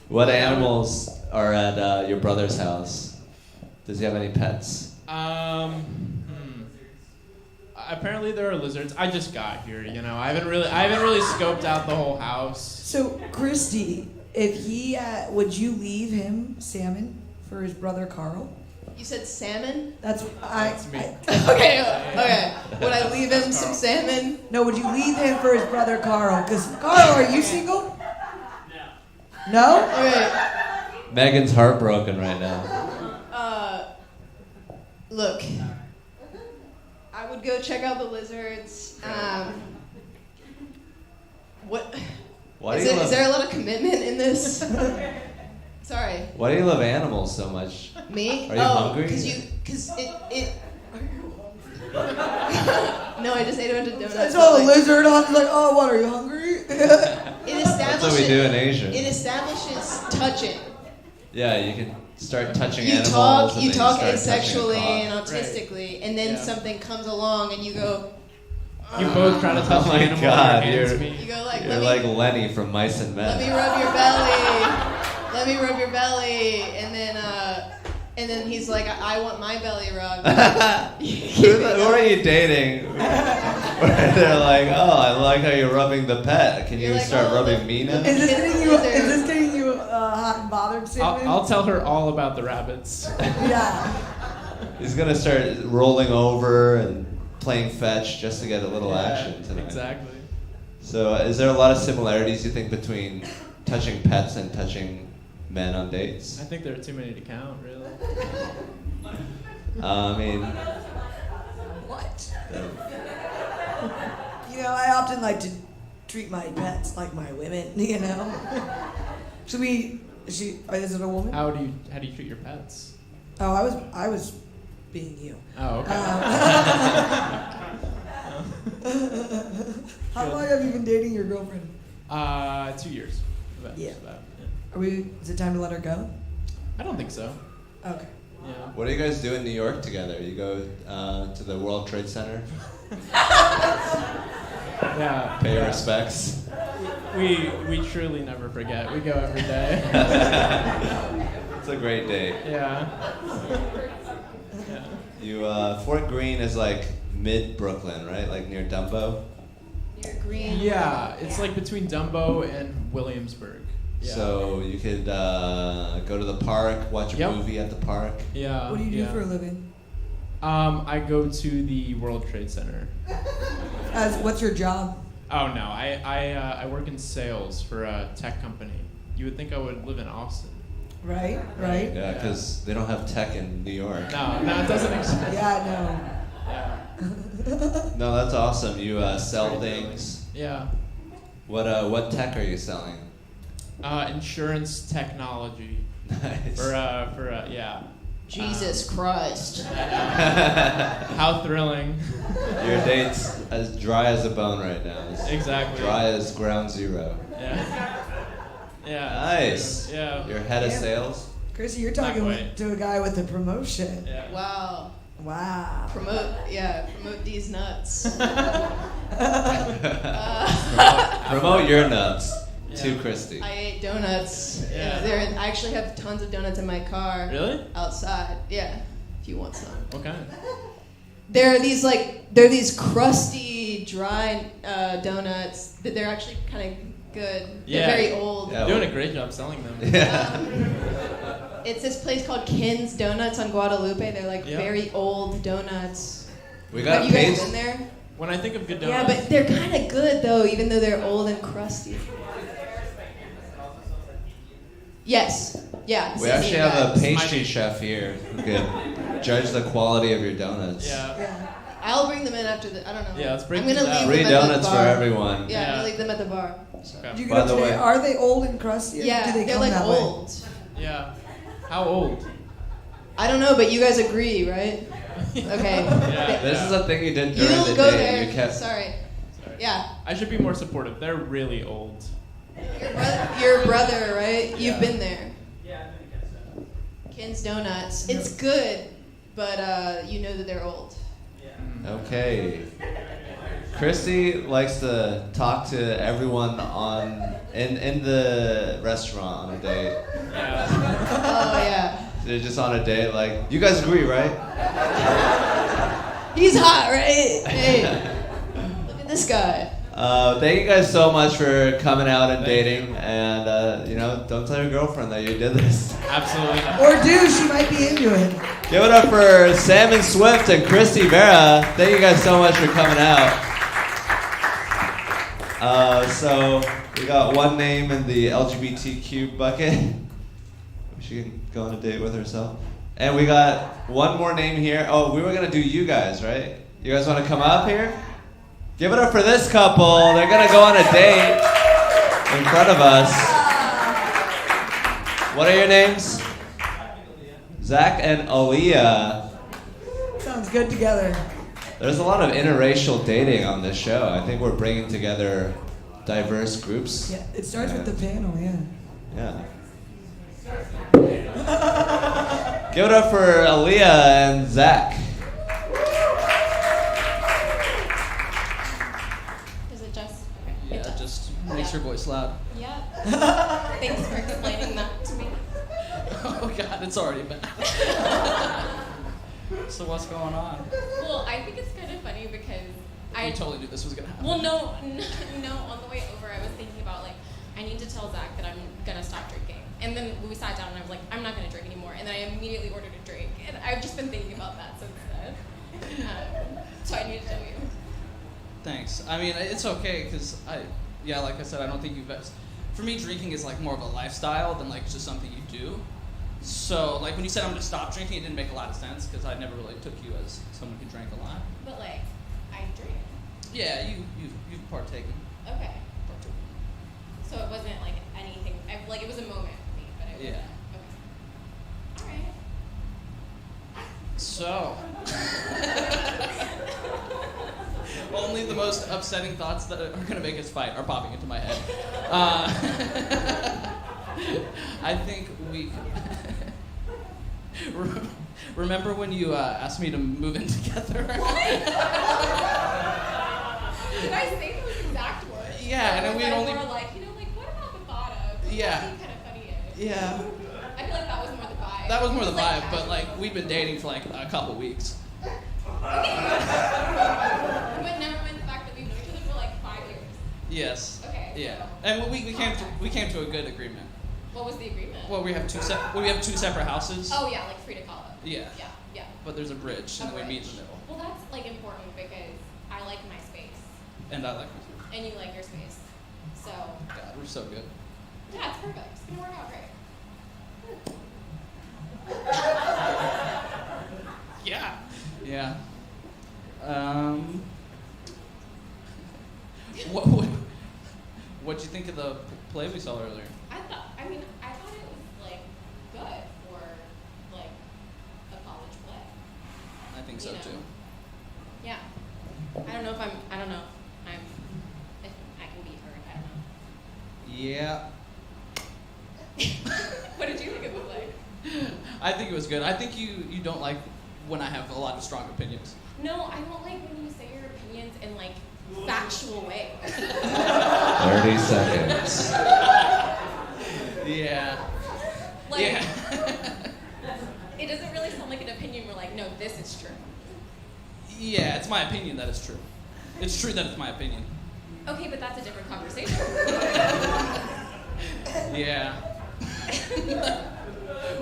What animals are at your brother's house? Does he have any pets? Apparently there are lizards. I just got here, you know. I haven't really scoped out the whole house. So, Christy, if he would you leave him salmon for his brother Carl? You said salmon? That's me. Okay. Would I leave him some salmon? No, would you leave him for his brother Carl? Because Carl, are you single? No. Okay. Megan's heartbroken right now. Look. I would go check out the lizards. What? Why do Is you there, love, is there a lot of commitment in this? Sorry. Why do you love animals so much? Me? Are you hungry? Because it. No, I just ate a bunch of donuts. I but, saw a like, lizard. I was like, oh, what? Are you hungry? That's what we do in Asia. It establishes touching. Yeah, you can start touching You animals. talk and you then talk start touching a asexually cock. and autistically, and then Yeah. something comes along and you go. You both try to touch Oh the my animal God, with your hands you're- meet. You go like. You're like Lenny from Mice and Men. Let me rub your belly. Let me rub your belly, and then And then he's like, I want my belly rubbed. Who are you dating? Where they're like, oh, I like how you're rubbing the pet. Can you You're like, start oh, rubbing me now? Is this getting you hot and bothered, Simon? I'll tell her all about the rabbits. Yeah. He's gonna start rolling over and playing fetch just to get a little action tonight. Exactly. So, is there a lot of similarities you think between touching pets and touching men on dates? I think there are too many to count, really. I mean, What? You know, I often like to treat my pets like my women. You know. Should we? Is it a woman? How do you treat your pets? Oh, I was being you. Oh, okay. How long have you been dating your girlfriend? 2 years. Yeah. About, Is it time to let her go? I don't think so. Okay. Yeah. what do you guys do in New York together? You go to the World Trade Center, Yeah. pay your yeah. respects. We truly never forget. We go every day. It's a great date. Yeah. Yeah. You Fort Greene is like mid Brooklyn, right? Like near Dumbo. Near Green. Yeah, it's like between Dumbo and Williamsburg. Yeah. So you could go to the park, watch a Yep. movie at the park. Yeah. What do you do yeah. for a living? I go to the World Trade Center. What's your job? Oh no, I work in sales for a tech company. You would think I would live in Austin. Right. Yeah, because they don't have tech in New York. No, it doesn't exist. Yeah, Yeah. No, that's awesome. You sell things. Yeah. What tech are you selling? Insurance technology. Nice. For yeah. Jesus Christ. How thrilling. Your date's as dry as a bone right now. It's Exactly. dry as ground zero. Yeah. Yeah. Nice. Yeah. You're head of Yeah. sales. Chrissy, you're Not talking quite. to a guy with a promotion. Yeah. Wow. Wow. Promote these nuts. Promote your nuts to Yeah. Christy. I ate donuts. Yeah. I actually have tons of donuts in my car. Really? Outside. Yeah. If you want some. What kind? They're these crusty, dry donuts. They're actually kind of good. Yeah. They're very old. Yeah. Doing a great job selling them. Yeah. It's this place called Kin's Donuts on Guadalupe. They're like Yeah. very old donuts. We got Have you guys paste. been there? When I think of good Yeah, donuts. but they're kind of good though, even though they're old and crusty. Yes. Yeah. We same actually here, have a guys. pastry chef here who can judge the quality of your donuts. Yeah. Yeah. I'll bring them in after the. I don't know. Yeah, let's break I'm gonna these out. leave Free them at the donuts for bar. everyone. Yeah, I'm Yeah. gonna leave them at the bar. Okay. Did you By get up the today? way- Are they old and crusty? Or Yeah, do they they're come like that way? old. Yeah. How old? I don't know, but you guys agree, right? Okay. Yeah. This is a thing you did during You'll the go day. there. You kept. Sorry. Yeah. I should be more supportive. They're really old. Your brother, right? You've been there. Ken's Donuts. It's good, but you know that they're old. Okay. Christy likes to talk to everyone in the restaurant on a date. Yeah. Oh yeah. They're just on a date. Like, you guys agree, right? He's hot, right? Hey. Look at this guy. Thank you guys so much for coming out and Thank dating, and don't tell your girlfriend that you did this. Absolutely not. Or do, she might be into it. Give it up for Salmon Swift and Christy Vera. Thank you guys so much for coming out. So we got one name in the LGBTQ bucket. She can go on a date with herself. And we got one more name here. Oh, we were gonna do you guys, right? You guys want to come up here? Give it up for this couple. They're gonna go on a date in front of us. What are your names? Zach and Aaliyah. Sounds good together. There's a lot of interracial dating on this show. I think we're bringing together diverse groups. Yeah, it starts with the panel, yeah. Yeah. Give it up for Aaliyah and Zach. Is it just? Yeah, it just makes your voice loud. Yeah. Thanks for explaining that to me. Okay. God, it's already bad. So what's going on? Well, I think it's kind of funny because We totally knew this was gonna happen. Well, no. On the way over, I was thinking about like I need to tell Zach that I'm gonna stop drinking, and then we sat down and I was like, I'm not gonna drink anymore, and then I immediately ordered a drink, and I've just been thinking about that since then. So I need to tell you. Thanks. I mean, it's okay because like I said, I don't think you've. For me, drinking is like more of a lifestyle than like just something you do. So like when you said I'm gonna stop drinking, it didn't make a lot of sense because I never really took you as someone who drank a lot. But like, I drink. Yeah, you've partaken. Okay. So it wasn't like anything. Like it was a moment for me, but it wasn't. Okay. All right. So, only the most upsetting thoughts that are going to make us fight are popping into my head. I think we... Remember when you asked me to move in together? Did I say those exact words? Yeah, and then we only... More like, what about the thought of? Yeah. Kind of funny-ish. Yeah. I feel like that was more the vibe. That was more the vibe, but like we'd been dating for like a couple weeks. But never mind the fact that we've known each other for like 5 years. Yes. Okay. Yeah, and we came to a good agreement. What was the agreement? Well, we have two separate houses. Oh yeah, like free to call up. Yeah. Yeah. But there's a bridge, and then we meet in the middle. Well, that's like important because I like my space. And I like you too. And you like your space. So. God, we're so good. Yeah, it's perfect. It's gonna work out great. Yeah. Yeah. What'd you think of the play we saw earlier? I thought it was like good for like a college play. I think so too. Yeah. I don't know if I can be heard. I don't know. Yeah. What did you think of the play? I think it was good. I think you don't like when I have a lot of strong opinions. No, I don't like when you say your opinions in like factual ways. 30 seconds. Yeah. Like, yeah. It doesn't really sound like an opinion. We're like, no, this is true. Yeah, it's my opinion that it's true. It's true that it's my opinion. Okay, but that's a different conversation. Yeah.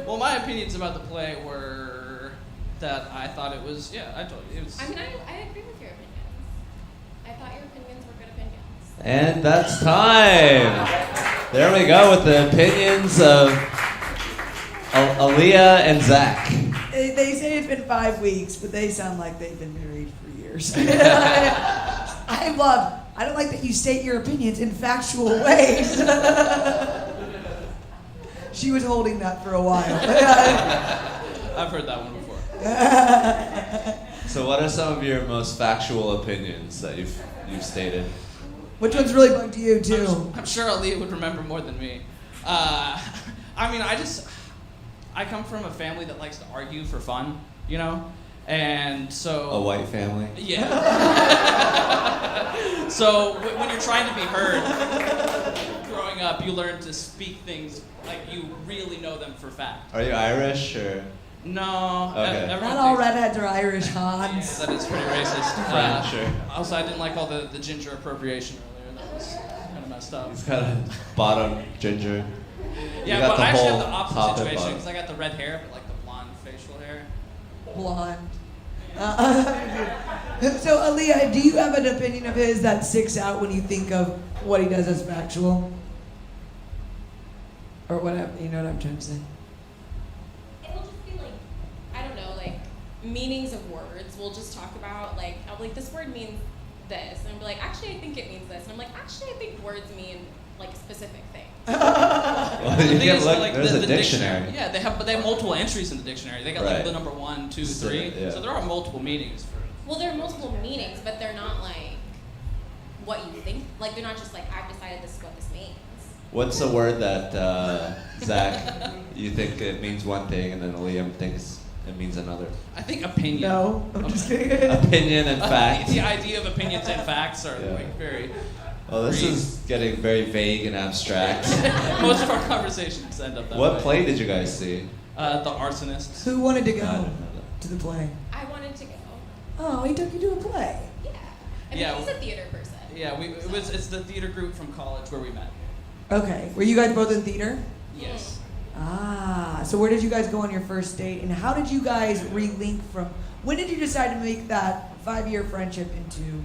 Well, my opinions about the play were that I thought it was, I told you, it was... I mean, I agree with your opinions. I thought your opinions were good opinions. And that's time. There we go with the opinions of Aaliyah and Zach. They say it's been 5 weeks, but they sound like they've been married for years. I don't like that you state your opinions in factual ways. She was holding that for a while. I've heard that one before. So what are some of your most factual opinions that you've stated? Which one's really bugged you, too? I'm sure Aaliyah would remember more than me. I mean, I come from a family that likes to argue for fun, you know? And so... A white family? Yeah. So when you're trying to be heard, growing up, you learn to speak things like you really know them for fact. Are you Irish or? No. Okay. Not all redheads are Irish, Hans. Yeah, that is pretty racist. French or? Also, I didn't like all the ginger appropriation earlier. That was kind of messed up. He's got a bottom ginger. Yeah, but I actually have the top opposite and situation bottom. because I got the red hair, but like the blonde facial hair. Blonde. So, Aaliyah, do you have an opinion of his that sticks out when you think of what he does as factual? Or whatever, you know what I'm trying to say? It'll just be like, I don't know, like meanings of words. We'll just talk about like, I'll be like, this word means this, and I'll be like, actually, I think it means this, and I'm like, actually, I think words mean like specific things. Well, you can look, there's a dictionary. Yeah, they have multiple entries in the dictionary. They got like the number 1, 2, 3. Yeah. So there are multiple meanings for it. Well, there are multiple meanings, but they're not like what you think. Like they're not just like I've decided this is what this means. What's the word that Zach, you think it means one thing, and then Aaliyah thinks it means another? I think opinion. No, I'm just kidding. Opinion and fact. The idea of opinions and facts are like very... Well, this is getting very vague and abstract. Most of our conversations end up that way. What play did you guys see? The Arsonists. Who wanted to go to the play? I wanted to go. Oh, he took you to a play. Yeah. I mean, he's a theater person. Yeah, it's the theater group from college where we met. Okay. Were you guys both in theater? Yes. Ah, so where did you guys go on your first date, and how did you guys relink from? When did you decide to make that 5-year friendship into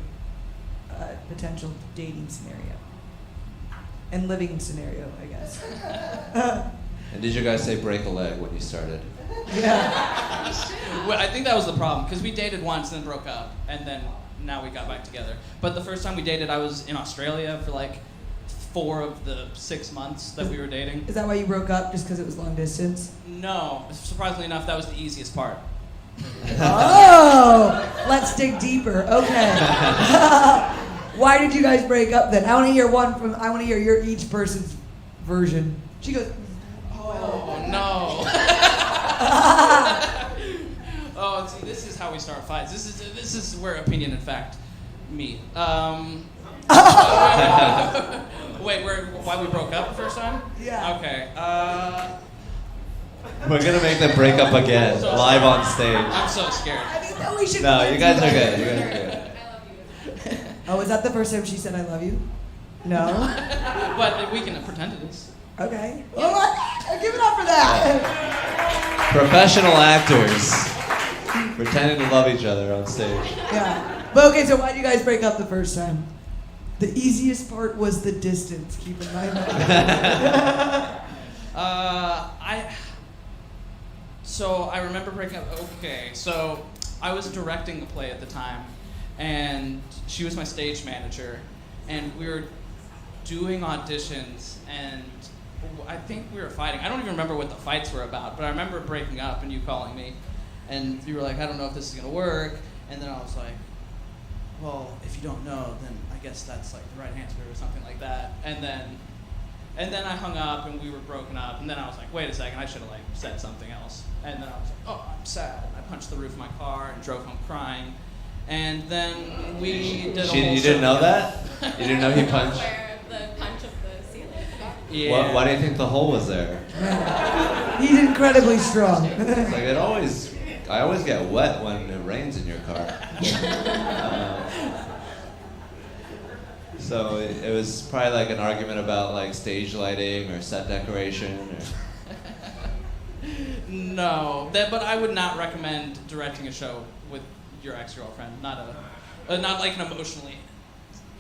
a potential dating scenario and living scenario, I guess? And did you guys say break a leg when you started? Yeah. Well, I think that was the problem because we dated once and then broke up, and then now we got back together. But the first time we dated, I was in Australia for like 4 of the 6 months that we were dating. Is that why you broke up, just because it was long distance? No, surprisingly enough, that was the easiest part. Oh, let's dig deeper. Okay. Why did you guys break up then? I want to hear your each person's version. She goes, oh no. Oh, see, this is how we start fights. This is where opinion and fact meet. Wait, why we broke up the first time? Yeah. Okay. We're gonna make them break up again, live on stage. I'm so scared. I mean, no, we should. No, you guys are good. You guys are good. Oh, was that the first time she said I love you? No. But we can pretend it is. Okay. Well, give it up for that. Professional actors pretending to love each other on stage. Yeah. But okay, so why did you guys break up the first time? The easiest part was the distance. Keep in mind. So I remember breaking up. Okay, so I was directing the play at the time, and she was my stage manager, and we were doing auditions, and I think we were fighting. I don't even remember what the fights were about, but I remember breaking up and you calling me, and you were like, I don't know if this is gonna work, and then I was like, well, if you don't know, then I guess that's like the right answer or something like that, and then I hung up and we were broken up, and then I was like, wait a second, I should have like said something else, and then I was like, oh, I'm sad. I punched the roof of my car and drove home crying, and then we did a whole You didn't know that? You didn't know he punched? Where the punch of the ceiling. Yeah. Why do you think the hole was there? He's incredibly strong. It's like I always get wet when it rains in your car. So it was probably like an argument about like stage lighting or set decoration. Or... No, but I would not recommend directing a show with your ex-girlfriend. Not like an emotionally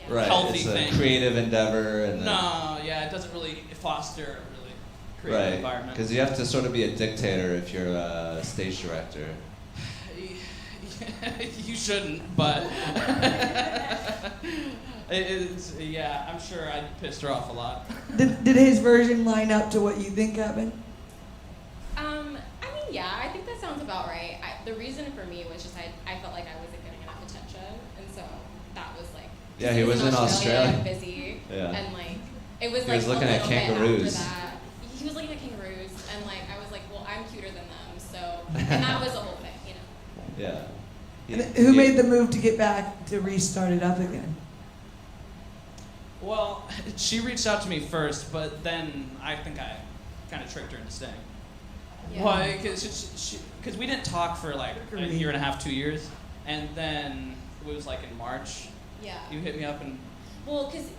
healthy it's a thing. Creative endeavor. And it doesn't really foster a really creative environment. Because you have to sort of be a dictator if you're a stage director. You shouldn't, but I'm sure I pissed her off a lot. Did his version line up to what you think happened? I mean, yeah, I think that sounds about right. The reason for me was just I felt like I wasn't getting enough attention, and so that was like. Yeah, he was in Australia. Busy. Yeah. And like, it was He like was looking a at little bit kangaroos. after that. He was looking at kangaroos, and like I was like, well, I'm cuter than them, so, and that was the whole thing, you know. Yeah. Who made the move to get back to restart it up again? Well, she reached out to me first, but then I think I kind of tricked her into staying. Yeah. Why? Because we didn't talk for like a year and a half, 2 years, and then it was like in March. Yeah. You hit me up and. Well, because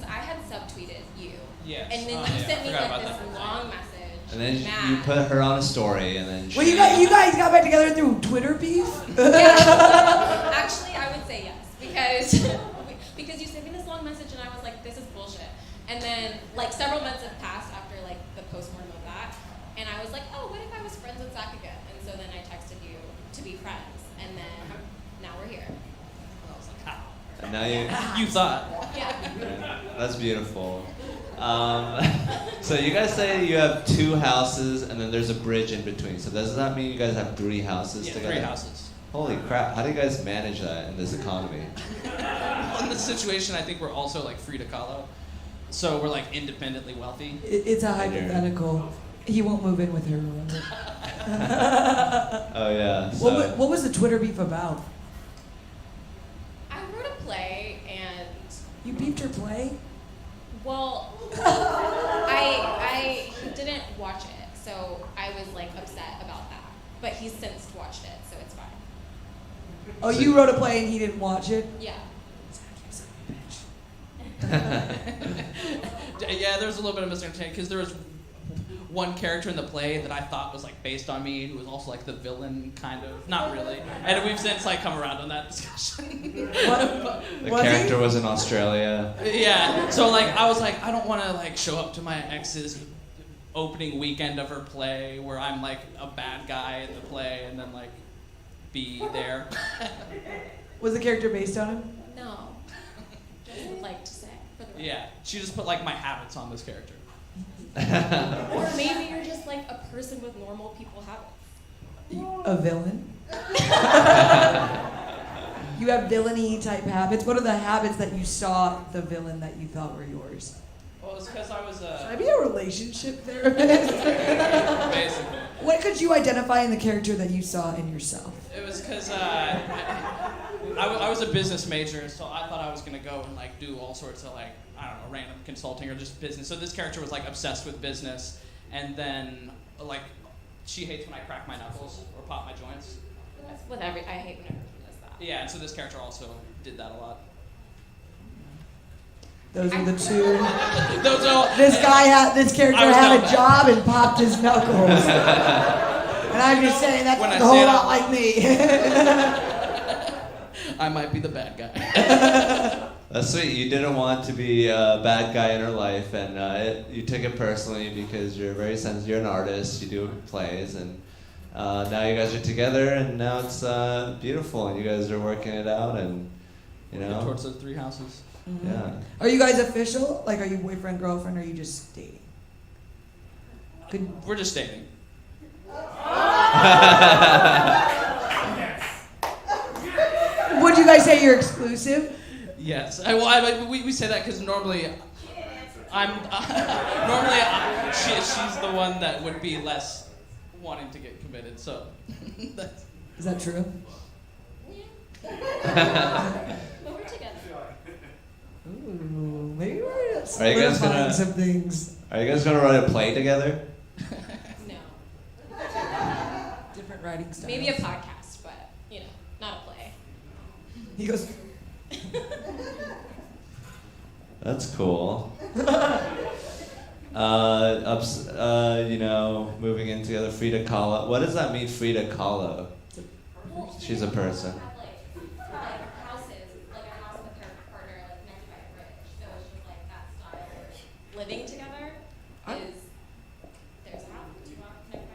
I had subtweeted you. Yes. And then you sent me like this long message. And then you put her on a story, and then. Well, you guys got back together through Twitter beef? Yeah. Actually, I would say yes because you sent me this long message, and I was like, this is bullshit. And then like several months have passed after like the postmortem of that, and I was like, oh, what if I was friends with Zach again? And so then I texted you to be friends, and then now we're here. I was like, how? And now you thought. Yeah. That's beautiful. So you guys say you have 2 houses and then there's a bridge in between. So does that mean you guys have 3 houses together? 3 houses. Holy crap! How do you guys manage that in this economy? Well, in this situation, I think we're also like Frida Kahlo, so we're like independently wealthy. It's a hypothetical. He won't move in with her, remember? Oh yeah. So. What was the Twitter beef about? I wrote a play, and You beefed her play? well, I didn't watch it, so I was like he's since watched it, so it's fine. Oh, you wrote a play and he didn't watch it? Yeah. Yeah, there was a little bit of misunderstanding because there was one character in the play that I thought was like based on me, who was also like the villain, kind of. Not really. And we've since like come around on that discussion. The character was in Australia. Yeah. So like I was like, I don't want to like show up to my ex's opening weekend of her play where I'm like a bad guy in the play and then like be there. Was the character based on him? No. Just would like to say. For the record. Yeah. She just put like my habits on this character. Or maybe you're just like a person with normal people habits. A villain? You have villainy type habits. What are the habits that you saw the villain that you thought were yours? Well, it's because I was Should I be a relationship therapist? basically. What could you identify in the character that you saw in yourself? It was because I was a business major, so I thought I was gonna go and like do all sorts of like, I don't know, random consulting or just business. So this character was like obsessed with business, and then like she hates when I crack my knuckles or pop my joints. That's with I hate when everyone does that. Yeah, and so this character also did that a lot. Those are the two. This character had a job and popped his knuckles. And I'm just saying that's a whole lot like me. I might be the bad guy. That's sweet. You didn't want to be a bad guy in her life, and you took it personally because you're very sensitive. You're an artist. You do plays, and now you guys are together, and now it's beautiful, and you guys are working it out, and you know. Towards the 3 houses. Mm-hmm. Yeah. Are you guys official? Like, are you boyfriend, girlfriend, or are you just dating? We're just dating. Would you guys say you're exclusive? Yes. We say that because normally she's the one that would be less wanting to get committed. So. Is that true? But we're together. Ooh, maybe we're Are you guys gonna some things. Are you guys gonna write a play together? No. Different writing styles. Maybe a podcast, but you know, not a play. He goes. That's cool. You know, moving in together. Frida Kahlo. What does that mean, Frida Kahlo? She's a person. Living together is there's a house.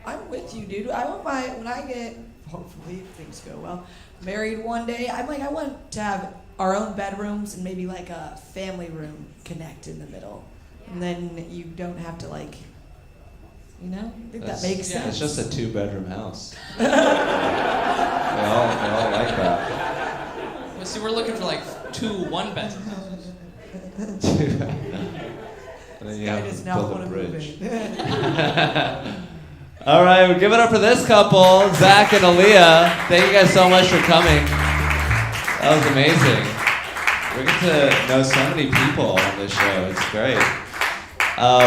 I'm with you, dude. I want when I get, hopefully if things go well, married one day, I want to have our own bedrooms and maybe like a family room connect in the middle. Yeah. And then you don't have to like, you know, I think that makes sense. It's just a 2-bedroom house. they all like that. Well, see, we're looking for like 2 1-bedroom houses. And then you have to build a bridge. All right, we'll give it up for this couple, Zach and Aaliyah. Thank you guys so much for coming. That was amazing. We get to know so many people on this show. It's great.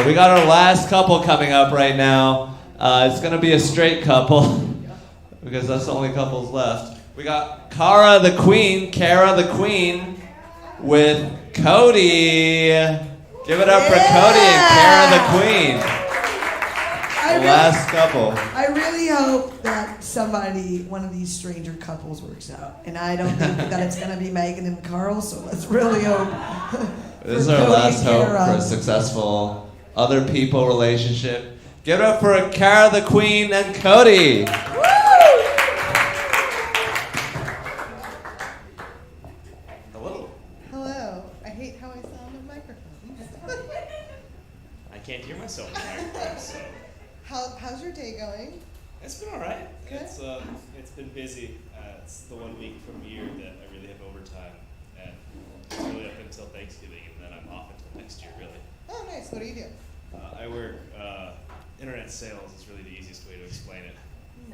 We got our last couple coming up right now. It's going to be a straight couple because that's the only couples left. We got Kara the Queen with Cody. Give it up for Cody and Kara the Queen. Last couple. I really hope that one of these stranger couples works out. And I don't think that it's going to be Megan and Carl, so let's really hope. This is our last hope for a successful other people relationship. Give it up for Kara the Queen and Cody. Hello. I hate how I sound on microphones. I can't hear myself on microphones, so. How's your day going? It's been all right. Good. It's been busy. It's the 1 week from year that I really have overtime, and it's really up until Thanksgiving, and then I'm off until next year, really. Oh, nice. What do you do? I work internet sales. Is really the easiest way to explain it.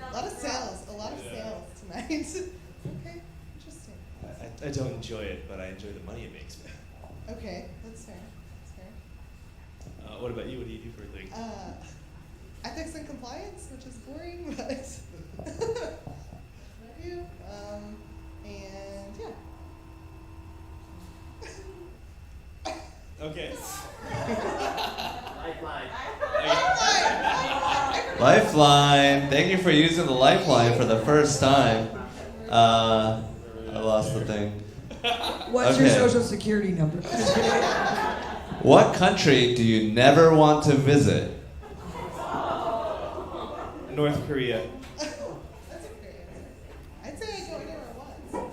A lot of sales. A lot of sales tonight. Okay, interesting. I don't enjoy it, but I enjoy the money it makes me. Okay, that's fair. That's fair. What about you? What do you do for a living? Ethics and compliance, which is boring, but Love you. And yeah. Okay. Lifeline. Thank you for using the Lifeline for the first time. I lost the thing. What's your Okay. social security number? What country do you never want to visit? North Korea. That's a great answer. I'd say I go anywhere once. I don't know.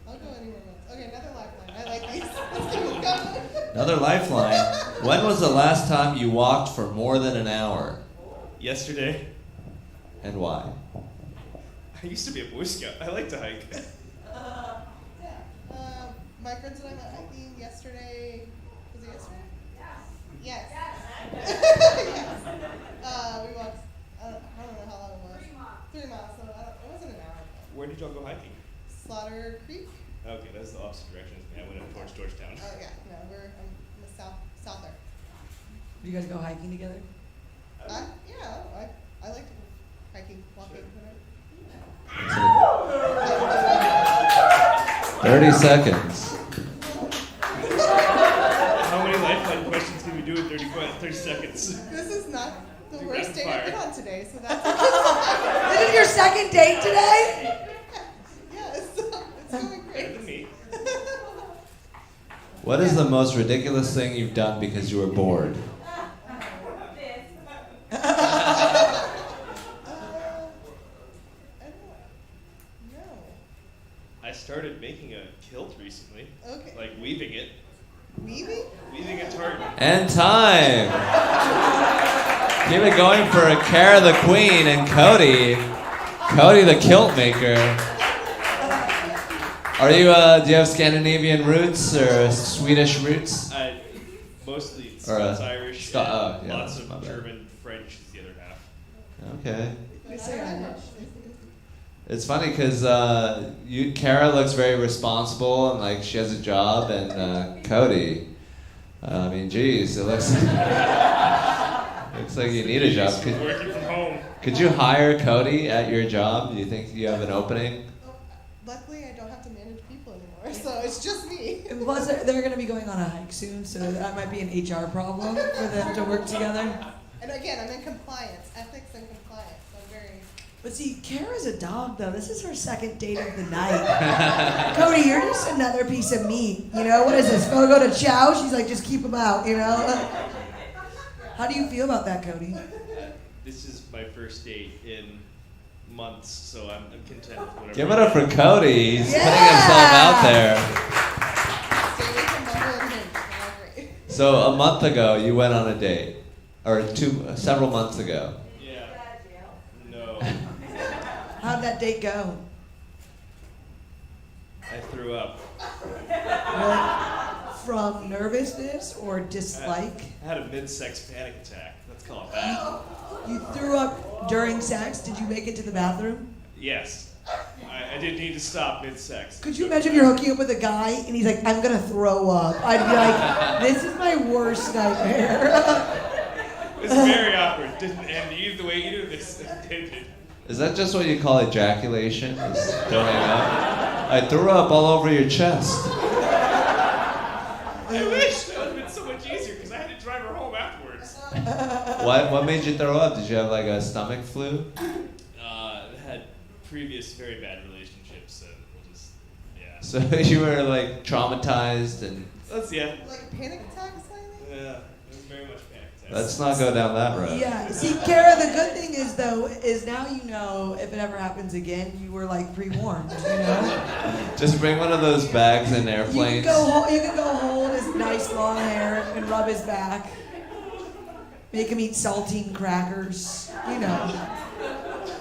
I'll go anywhere once. Okay, another lifeline. I like these. Let's keep it going. Another lifeline. When was the last time you walked for more than an hour? Yesterday. And why? I used to be a Boy Scout. I like to hike. My friends and I went hiking yesterday. Was it yesterday? Yes. Yes. We walked, I don't know how long it was. 3 miles. So it wasn't an hour. Where did y'all go hiking? Slaughter Creek? Okay, that's the opposite direction as me. I went up towards Georgetown. Oh, yeah. No, I'm in the south there. Do you guys go hiking together? Yeah, I like to go hiking, walking, whatever. 30 seconds. How many lifeline questions can we do in 30 seconds? This is not the worst date I've been on today, so that's This is your second date today? Yes, it's going great. Better than me. What is the most ridiculous thing you've done because you were bored? I started making a kilt recently. Okay. Like weaving it. Weaving? Weaving a tartan. And time. Keep it going for Kara the Queen and Cody. Cody the kilt maker. Are you, do you have Scandinavian roots or Swedish roots? Mostly Or, Scots, Irish, and yeah, lots my of bad. German, French is the other half. Okay. I say Irish. It's funny because Kara looks very responsible and like she has a job, and Cody, I mean, geez, it looks looks like you need a job. Working from home. Could you hire Cody at your job? Do you think you have an opening? Luckily, I don't have to manage people anymore, so it's just me. And plus, they're going to be going on a hike soon, so that might be an HR problem for them to work together. And again, I'm in compliance, ethics and compliance. I'm very. But see, Kara's a dog, though. This is her second date of the night. Cody, you're just another piece of meat. You know, what is this? Go to chow? She's like, just keep him out, you know? How do you feel about that, Cody? This is my first date in months, so I'm content with whatever. Give it up for Cody. He's Yeah! putting himself out there. Stay away from Bumble and Hinge. They're not great. So a month ago, you went on a date, or several months ago. Yeah. No. How'd that date go? I threw up. Really? From nervousness or dislike? I had a mid-sex panic attack. Let's call it that. You threw up during sex? Did you make it to the bathroom? Yes. I did need to stop mid-sex. Could you imagine if you're hooking up with a guy and he's like, I'm gonna throw up? I'd be like, this is my worst nightmare. It was very awkward. Didn't end either way either of this ended. Is that just what you call ejaculation? Is throwing up? I threw up all over your chest. I wish that would have been so much easier because I had to drive her home afterwards. What made you throw up? Did you have like a stomach flu? Had previous very bad relationships, and we'll just, yeah. So you were like traumatized and. Yeah. Like panic attacks, I think? Yeah, it was very much panic attacks. Let's not go down that road. Yeah, see, Kara, the good thing is, though, is now you know if it ever happens again, you were like pre-warned, you know? Just bring one of those bags in You airplanes. can go hold his nice long hair and rub his back. Make him eat saltine crackers, you know.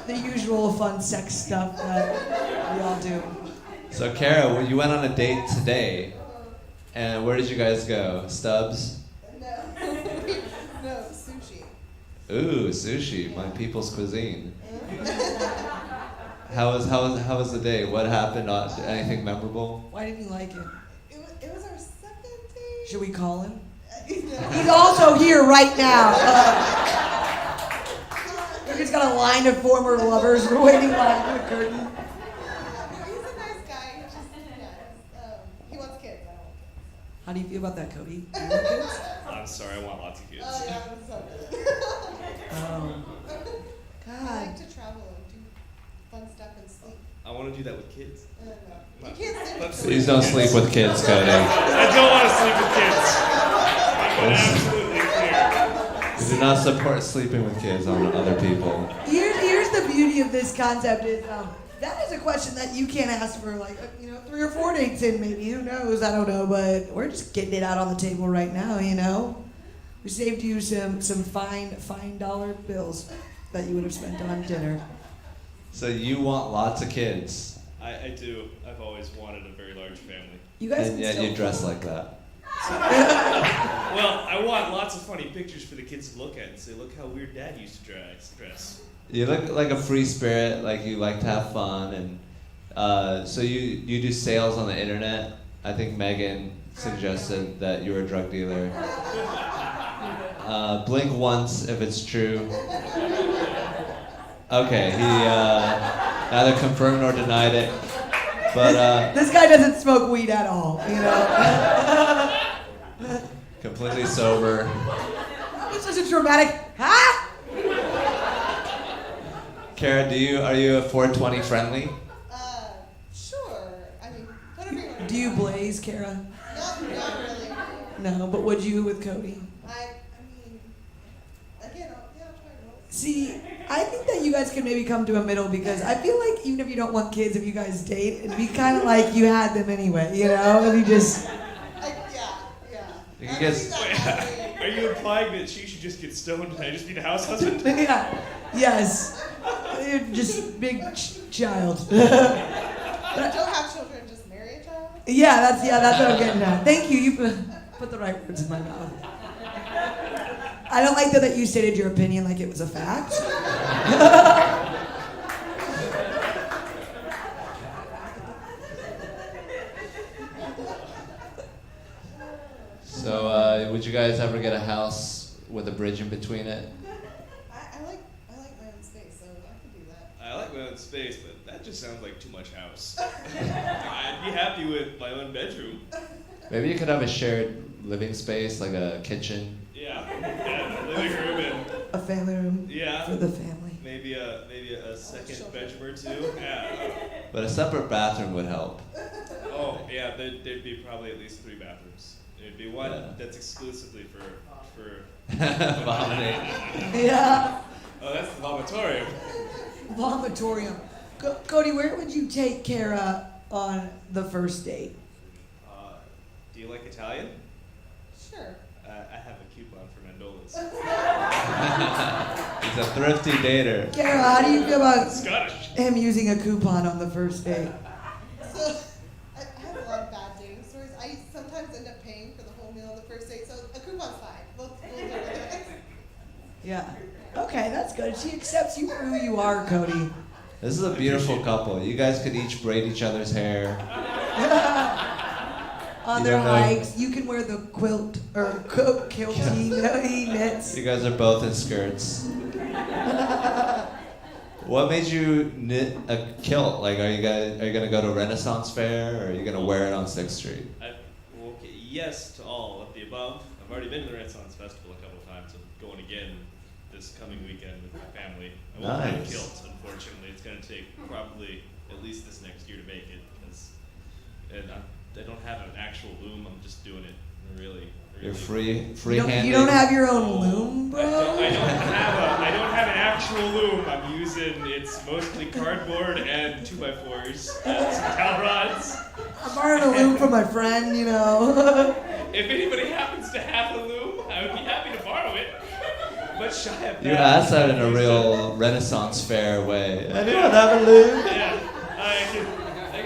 The usual fun sex stuff that we all do. So Kara, when you went on a date today, and where did you guys go? Stubbs? No. No, sushi. Ooh, sushi, my people's cuisine. How was the day? What happened? Anything memorable? Why didn't you like it? It was our second date. Should we call him? No. He's also here right now. You can Jared's got a line of former lovers waiting behind the curtain. He's a nice guy. He just, he wants kids. I don't want kids. How do you feel about that, Cody? Do you want kids? I'm sorry, I want lots of kids. Oh, yeah, that's so good. I God. like to travel and do fun stuff and sleep. I want to do that with kids. No. You can't sleep with Please don't sleep with kids, Cody. I don't want to sleep with kids. I'm absolutely clear. We do not support sleeping with kids on other people. Here's the beauty of this concept is that is a question that you can't ask for 3 or 4 dates in maybe. Who knows? I don't know, but we're just getting it out on the table right now, We saved you some fine dollar bills that you would have spent on dinner. So you want lots of kids, I do. I've always wanted a very large family. You guys and can yet still you dress like that. Well, I want lots of funny pictures for the kids to look at and say, look how weird Dad used to dress. You look like a free spirit, like you like to have fun, and so you do sales on the internet. I think Megan suggested that you were a drug dealer. Blink once if it's true. Okay, he neither confirmed nor denied it. But this guy doesn't smoke weed at all, completely sober. It's such a dramatic, huh? Kara, are you a 420 friendly? Sure. I mean, whatever you want to Do you blaze, Kara? Not really. No, but would you with Cody? I mean, again, I'll try to. See, I think that you guys could maybe come to a middle because I feel like even if you don't want kids, if you guys date, it'd be kind of like you had them anyway, If you just... Yeah. You can get. Are you implying that she should just get stoned and I just need a house husband? Yeah. Yes. You're just big child. Don't have children, just marry a child? Yeah, that's what I'm getting at. Thank you. You put the right words in my mouth. I don't like that you stated your opinion like it was a fact. So, would you guys ever get a house with a bridge in between it? I like my own space, so I could do that. I like my own space, but that just sounds like too much house. I'd be happy with my own bedroom. Maybe you could have a shared living space, like a kitchen. Yeah, living room and A family room for the family. maybe a second bedroom or two. Yeah. But a separate bathroom would help. Oh yeah, there'd be probably at least 3 bathrooms. There'd be one that's exclusively for Vomiting. Yeah. Oh, that's the vomitorium. Vomitorium. Cody, where would you take Kara on the first date? Do you like Italian? Sure. I have a coupon for Mandola's. He's a thrifty dater. Kara, how do you feel about Scottish. him using a coupon on the first date? So, I have a lot of bad dating stories. I sometimes end up paying for the whole meal on the first date, so a coupon's fine. We'll go with it. Yeah. Okay, that's good. She accepts you for who you are, Cody. This is a beautiful couple. You guys could each braid each other's hair. On their hikes, you can wear the quilt or kilty he knits. You guys are both in skirts. What made you knit a kilt? Like, are you gonna go to Renaissance Fair, or are you gonna wear it on 6th Street? Yes to all of the above. I've already been to the Renaissance Festival a couple times. I'm going again this coming weekend with my family. I won't have a Nice. kilt, unfortunately. It's going to take probably at least this next year to make it. And I don't have an actual loom. I'm just doing it really. You're free-handed. You don't have your own loom, bro? I don't have an actual loom. I'm using, it's mostly cardboard and 2x4s and some towel rods. I'm borrowing a loom from my friend, If anybody happens to have a loom, I would be happy to borrow it. But shy of that. You asked that in a real Renaissance Fair way. Anyone have a loom? Yeah, I can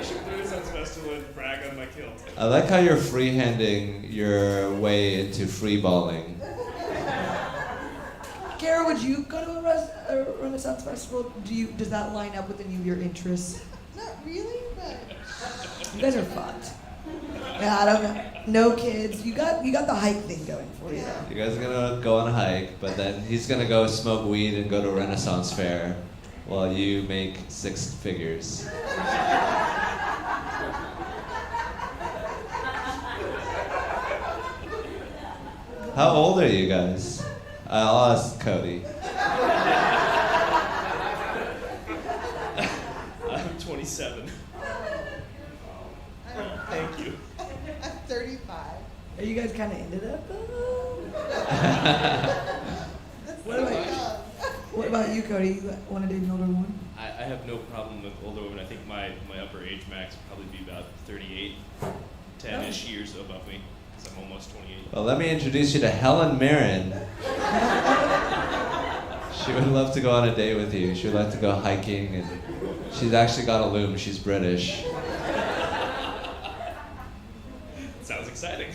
show the Renaissance Festival and brag on my kilt. I like how you're freehanding your way into freeballing. Kara, would you go to a Renaissance Festival? Does that line up with any of your interests? Not really, but You guys are fucked. Yeah, I don't know. No kids. You got the hike thing going for you. You guys are gonna go on a hike, but then he's gonna go smoke weed and go to a Renaissance fair while you make six figures. How old are you guys? I'll ask Cody. I'm 27. Thank you. I'm 35. Are you guys kind of into that though? What about you, Cody? You want to date an older woman? I have no problem with older women. I think my upper age max would probably be about 38, 10-ish years above me, because I'm almost 28. Well, let me introduce you to Helen Mirren. She would love to go on a date with you. She would like to go hiking, and she's actually got a loom. She's British. Sounds exciting.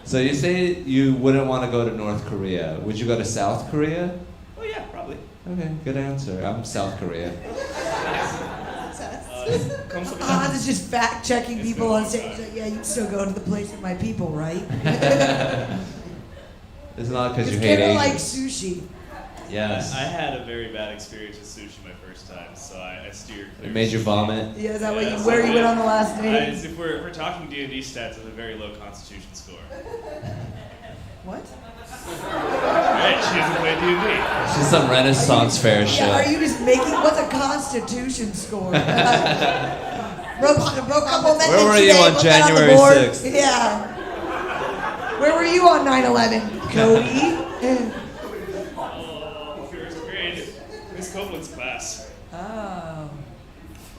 So you say you wouldn't want to go to North Korea. Would you go to South Korea? Oh yeah, probably. Okay, good answer. I'm South Korea. Hans is just fact checking people on stage. Like, yeah, you'd still go to the place with my people, right? It's not because you hate Kara Asians. likes sushi. Yes. I had a very bad experience with sushi my first time, so I steered clear. It made you vomit? Yeah, is that where you went on the last date? If we're talking D&D stats, I have a very low Constitution score. What? Right, she doesn't play D&D. She's some Renaissance fair shit. Yeah, are you just making, what's a Constitution score? Broke couple men Where were today, you on put that the January board. 6th? Yeah. Where were you on 9/11, Cody? First grade, Miss Copeland's class. Oh.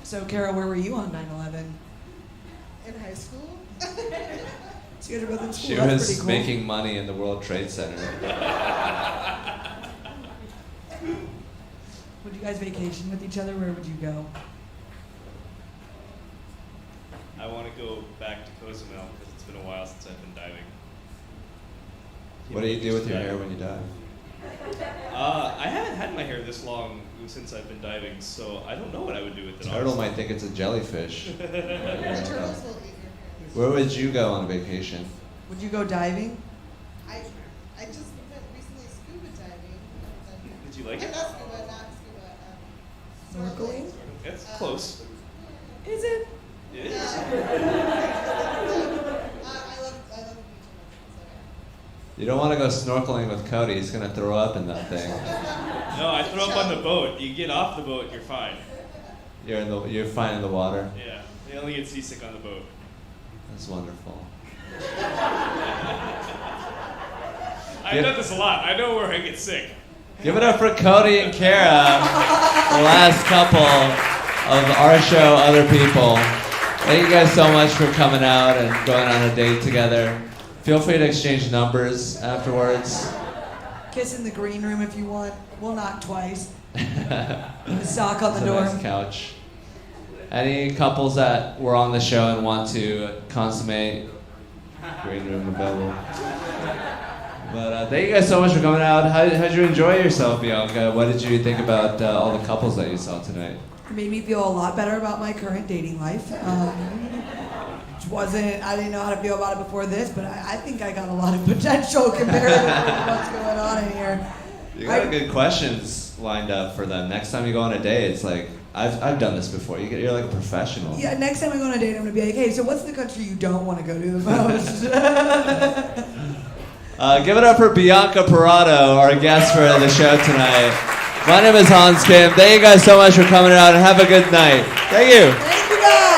So, Kara, where were you on 9/11? In high school? So you guys are both in school. She That's was pretty cool. making money in the World Trade Center. Would you guys vacation with each other? Where would you go? I want to go back to Cozumel because it's been a while since I've been diving. What do you do with your hair when you dive? I haven't had my hair this long since I've been diving, so I don't know what I would do with it. Turtle might think it's a jellyfish. The turtles will eat your hair. Where would you go on vacation? Would you go diving? I just went recently scuba diving. Did you like it? Not scuba. Snorkeling? It's close. Is it? It is. I love beach. You don't want to go snorkeling with Cody. He's going to throw up in that thing. No, I throw up on the boat. You get off the boat, you're fine. You're fine in the water. Yeah, they only get seasick on the boat. That's wonderful. I've done this a lot. I know where I get sick. Give it up for Cody and Kara, the last couple of our show, Other People. Thank you guys so much for coming out and going on a date together. Feel free to exchange numbers afterwards. Kiss in the green room if you want. We'll knock twice. The sock on the It's a door. nice couch. Any couples that were on the show and want to consummate, green room available. But thank you guys so much for coming out. How'd you enjoy yourself, Bianca? What did you think about all the couples that you saw tonight? It made me feel a lot better about my current dating life. I didn't know how to feel about it before this, but I think I got a lot of potential compared to what's going on in here. You got good questions lined up for them. Next time you go on a date, it's like, I've done this before. You're like a professional. Yeah, next time I go on a date, I'm going to be like, hey, so what's the country you don't want to go to the most? Give it up for Bianca Parado, our guest for the show tonight. My name is Hans Kim. Thank you guys so much for coming out, and have a good night. Thank you. Thank you guys.